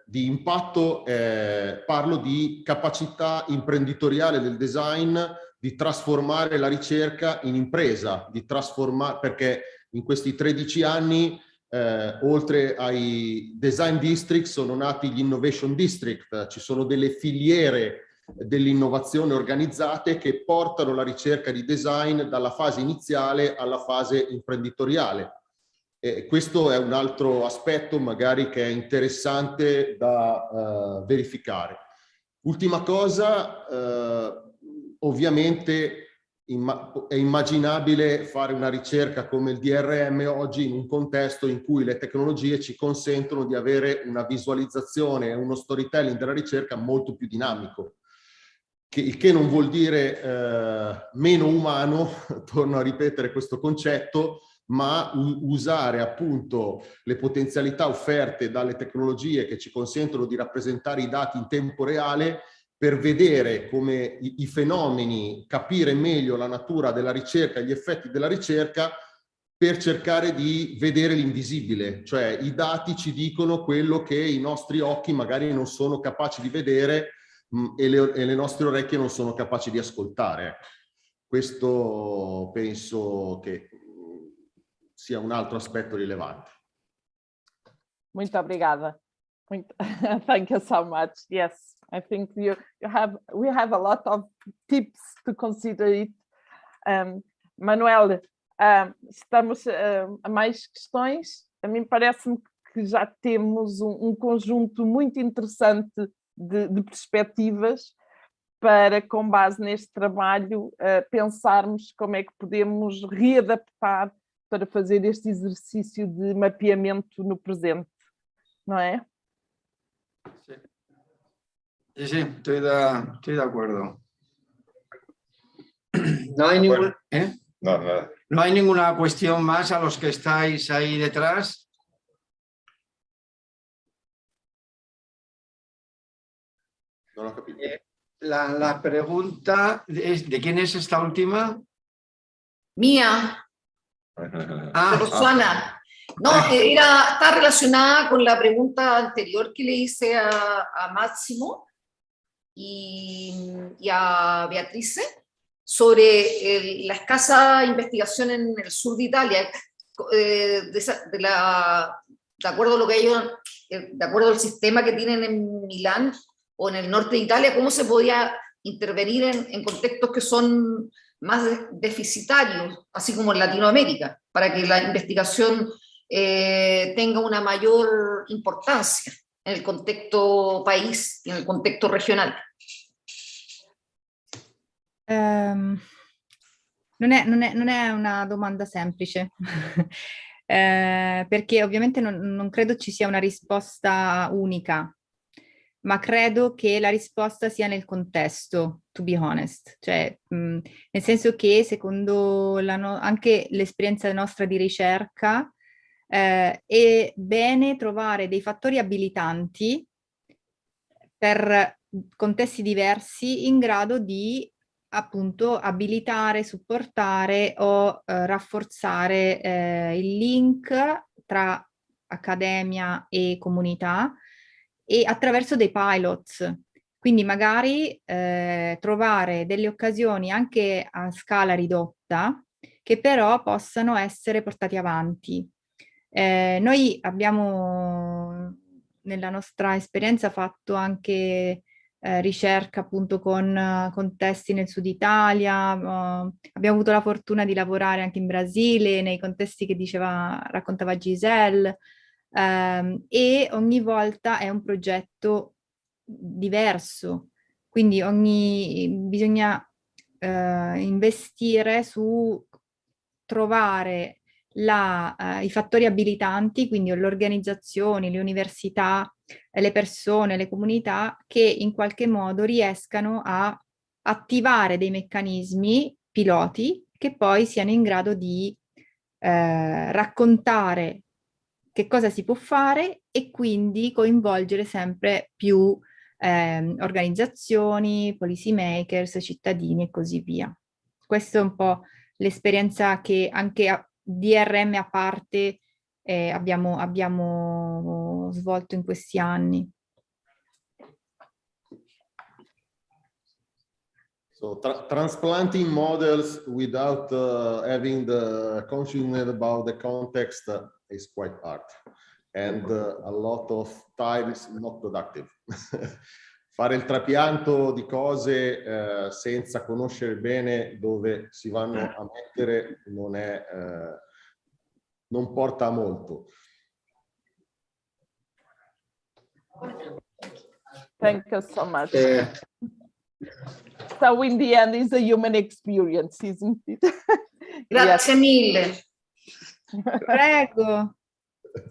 di impatto, parlo di capacità imprenditoriale del design di trasformare la ricerca in impresa, di trasformare, perché in questi 13 anni oltre ai design district sono nati gli innovation district, ci sono delle filiere dell'innovazione organizzate che portano la ricerca di design dalla fase iniziale alla fase imprenditoriale. Questo è un altro aspetto magari che è interessante da verificare. Ultima cosa, ovviamente è immaginabile fare una ricerca come il DRM oggi in un contesto in cui le tecnologie ci consentono di avere una visualizzazione e uno storytelling della ricerca molto più dinamico. Il che non vuol dire meno umano, torno a ripetere questo concetto, ma usare appunto le potenzialità offerte dalle tecnologie che ci consentono di rappresentare i dati in tempo reale per vedere come i fenomeni, capire meglio la natura della ricerca, gli effetti della ricerca, per cercare di vedere l'invisibile. Cioè i dati ci dicono quello che i nostri occhi magari non sono capaci di vedere e le nostre orecchie non sono capaci di ascoltare. Questo penso che sia un altro aspetto rilevante. Muito obrigada. Thank you so much. Yes, I think we have a lot of tips to consider it. Manuel, estamos a mais questões. A mim parece-me que já temos um conjunto muito interessante de perspectivas para, com base neste trabalho, pensarmos como é que podemos readaptar para fazer este exercício de mapeamento no presente, não é? Sí, sí, estoy de acuerdo. No hay ningún, no hay ninguna cuestión más a los que estáis ahí detrás. Non ho capito. La pregunta es, ¿de quién es esta última? Mía, Ah, de Rosana. No, está relacionada con la pregunta anterior que le hice a Massimo y a Beatrice sobre la escasa investigación en el sur de Italia, de acuerdo a lo que ellos, de acuerdo al sistema que tienen en Milán o en el norte de Italia, cómo se podía intervenir en contextos que son más deficitarios, así como en Latinoamérica, para que la investigación tenga una mayor importancia en el contexto país y en el contexto regional. non è una domanda semplice, perché ovviamente non credo ci sia una risposta unica, ma credo che la risposta sia nel contesto, to be honest. Cioè, nel senso che secondo anche l'esperienza nostra di ricerca, è bene trovare dei fattori abilitanti per contesti diversi in grado di appunto abilitare, supportare o rafforzare il link tra accademia e comunità e attraverso dei pilots. Quindi magari trovare delle occasioni anche a scala ridotta che però possano essere portati avanti. Noi abbiamo nella nostra esperienza fatto anche ricerca appunto con contesti nel sud Italia, abbiamo avuto la fortuna di lavorare anche in Brasile, nei contesti che raccontava Gisele, e ogni volta è un progetto diverso, quindi bisogna investire su trovare i fattori abilitanti, quindi le organizzazioni, le università, le persone, le comunità che in qualche modo riescano a attivare dei meccanismi piloti che poi siano in grado di raccontare che cosa si può fare e quindi coinvolgere sempre più organizzazioni, policy makers, cittadini e così via. Questa è un po' l'esperienza che anche a DRM a parte abbiamo svolto in questi anni. So transplanting models without having the consciousness about the context is quite hard and a lot of times not productive. Fare il trapianto di cose senza conoscere bene dove si vanno a mettere non porta a molto. Thank you so much. So in the end, it's a human experience, isn't it? Grazie mille. Prego.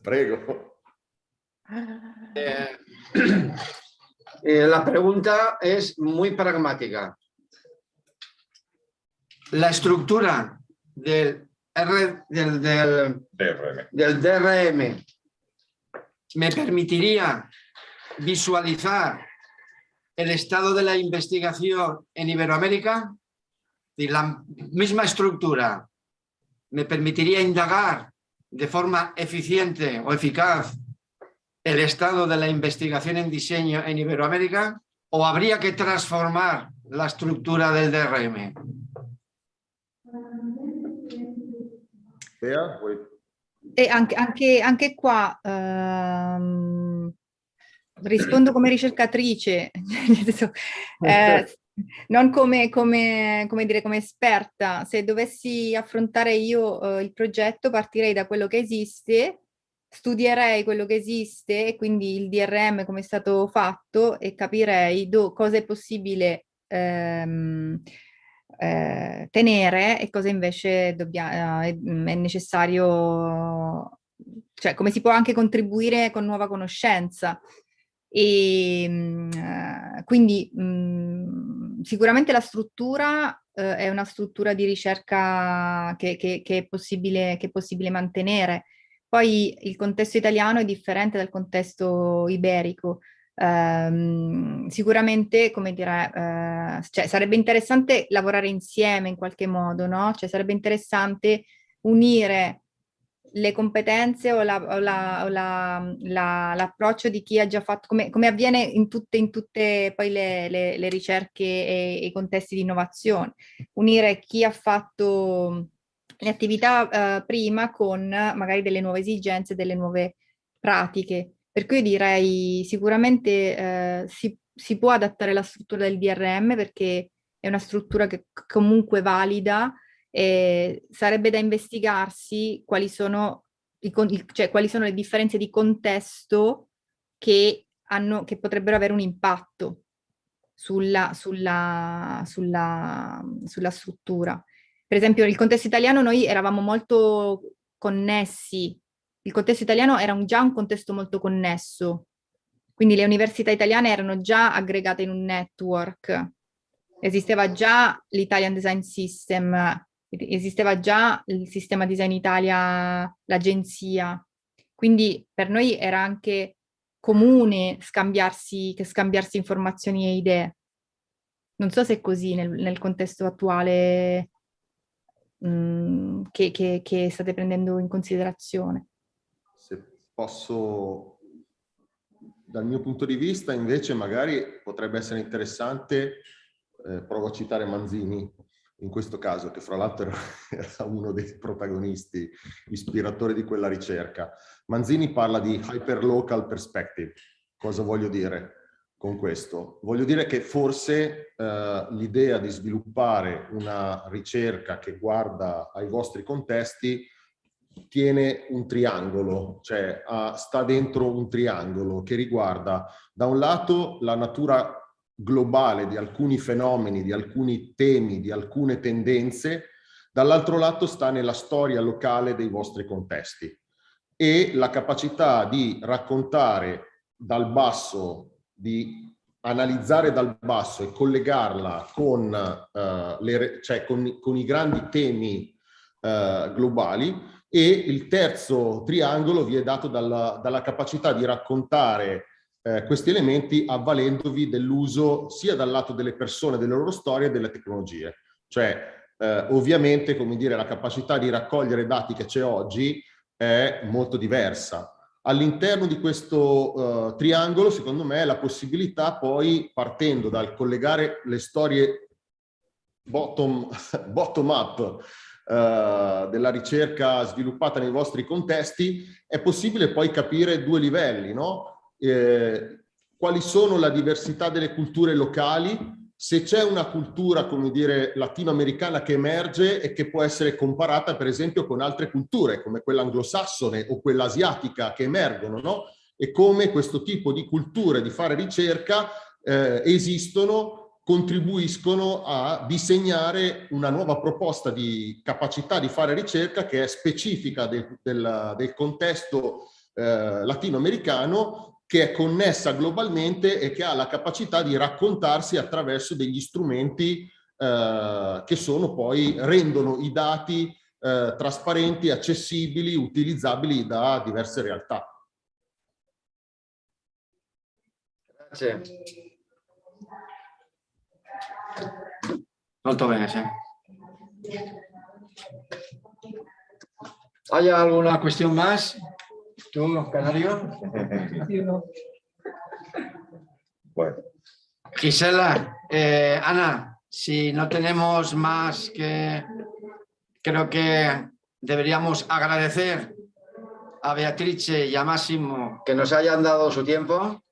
Prego. La pregunta es muy pragmática. La estructura del DRM me permitiría visualizar el estado de la investigación en Iberoamérica. Y la misma estructura me permitiría indagar de forma eficiente o eficaz el estado de la investigación en diseño en Iberoamérica, o habría que transformar la estructura del DRM. E anche qua rispondo come ricercatrice, non come esperta. Se dovessi affrontare io il progetto, partirei da quello che esiste, studierei quello che esiste e quindi il DRM come è stato fatto e capirei cosa è possibile tenere e cosa invece è necessario, cioè come si può anche contribuire con nuova conoscenza. E quindi sicuramente la struttura è una struttura di ricerca che è possibile mantenere. Poi il contesto italiano è differente dal contesto iberico. Sicuramente, come dire, cioè, sarebbe interessante lavorare insieme in qualche modo, no? Cioè sarebbe interessante unire le competenze o l'approccio di chi ha già fatto, come avviene in tutte poi le ricerche e i contesti di innovazione, unire chi ha fatto le attività prima con magari delle nuove esigenze, delle nuove pratiche. Per cui io direi sicuramente si può adattare la struttura del DRM perché è una struttura che comunque valida. Sarebbe da investigarsi quali sono le differenze di contesto che potrebbero avere un impatto. sulla struttura. Per esempio, nel contesto italiano noi eravamo molto connessi. Il contesto italiano era già un contesto molto connesso. Quindi le università italiane erano già aggregate in un network. Esisteva già l'Italian Design System, esisteva già il Sistema Design Italia, l'agenzia. Quindi per noi era anche comune scambiarsi informazioni e idee. Non so se è così nel contesto attuale che state prendendo in considerazione. Se posso, dal mio punto di vista, invece, magari potrebbe essere interessante, provo a citare Manzini, in questo caso, che fra l'altro era uno dei protagonisti, ispiratori di quella ricerca. Manzini parla di hyperlocal perspective. Cosa voglio dire con questo? Voglio dire che forse l'idea di sviluppare una ricerca che guarda ai vostri contesti tiene un triangolo, cioè sta dentro un triangolo che riguarda da un lato la natura globale di alcuni fenomeni, di alcuni temi, di alcune tendenze, dall'altro lato sta nella storia locale dei vostri contesti e la capacità di raccontare dal basso, di analizzare dal basso e collegarla con i grandi temi globali. E il terzo triangolo vi è dato dalla capacità di raccontare questi elementi avvalendovi dell'uso sia dal lato delle persone, delle loro storie e delle tecnologie. Cioè, ovviamente, come dire, la capacità di raccogliere dati che c'è oggi è molto diversa. All'interno di questo triangolo, secondo me, la possibilità poi, partendo dal collegare le storie bottom up della ricerca sviluppata nei vostri contesti, è possibile poi capire due livelli, no? Quali sono la diversità delle culture locali, se c'è una cultura, come dire, latinoamericana che emerge e che può essere comparata per esempio con altre culture come quella anglosassone o quella asiatica che emergono, no? E come questo tipo di culture di fare ricerca esistono, contribuiscono a disegnare una nuova proposta di capacità di fare ricerca che è specifica del contesto latinoamericano, che è connessa globalmente e che ha la capacità di raccontarsi attraverso degli strumenti che sono poi rendono i dati trasparenti, accessibili, utilizzabili da diverse realtà. Grazie. Molto bene, sì. ¿Hay alguna cuestión más? ¿Tú, Canario? Bueno. Gisela, Ana, si no tenemos más que... Creo que deberíamos agradecer a Beatrice y a Massimo que nos hayan dado su tiempo.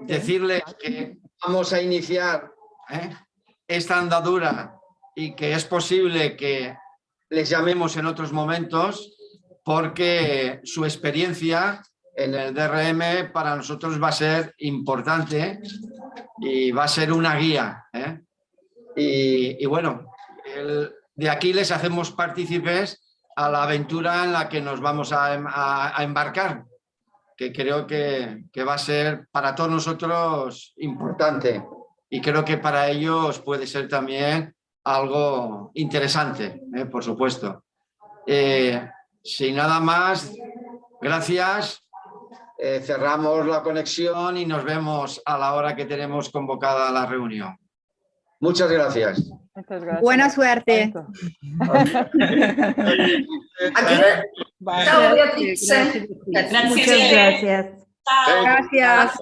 Decirles que vamos a iniciar esta andadura y que es posible que les llamemos en otros momentos porque su experiencia en el DRM para nosotros va a ser importante y va a ser una guía. Y bueno, de aquí les hacemos partícipes a la aventura en la que nos vamos a embarcar, que creo que va a ser para todos nosotros importante y creo que para ellos puede ser también algo interesante, por supuesto. Sin nada más, gracias. Cerramos la conexión y nos vemos a la hora que tenemos convocada la reunión. Muchas gracias. Muchas gracias. Buena suerte. Ciao Beatrice. Muchas gracias. Gracias.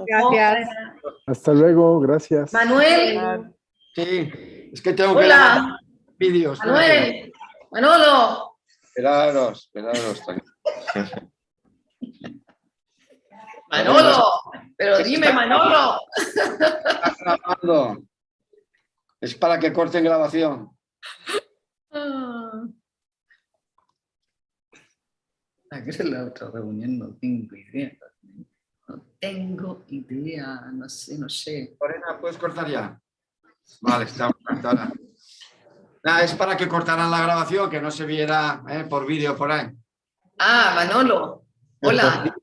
Hasta luego, gracias. Manuel. Sí, es que tengo Hola. que dar vídeos. Manuel. Manolo. Esperaros. Manolo. Pero dime, Manolo. Está grabando. Es para que corten grabación. Que es la otra reunión, no tengo idea. No tengo idea, no sé, no sé. Lorena, ¿puedes cortar ya? Vale, estamos cortada. Nada, es para que cortaran la grabación, que no se viera por vídeo por ahí. Ah, Manolo. Hola.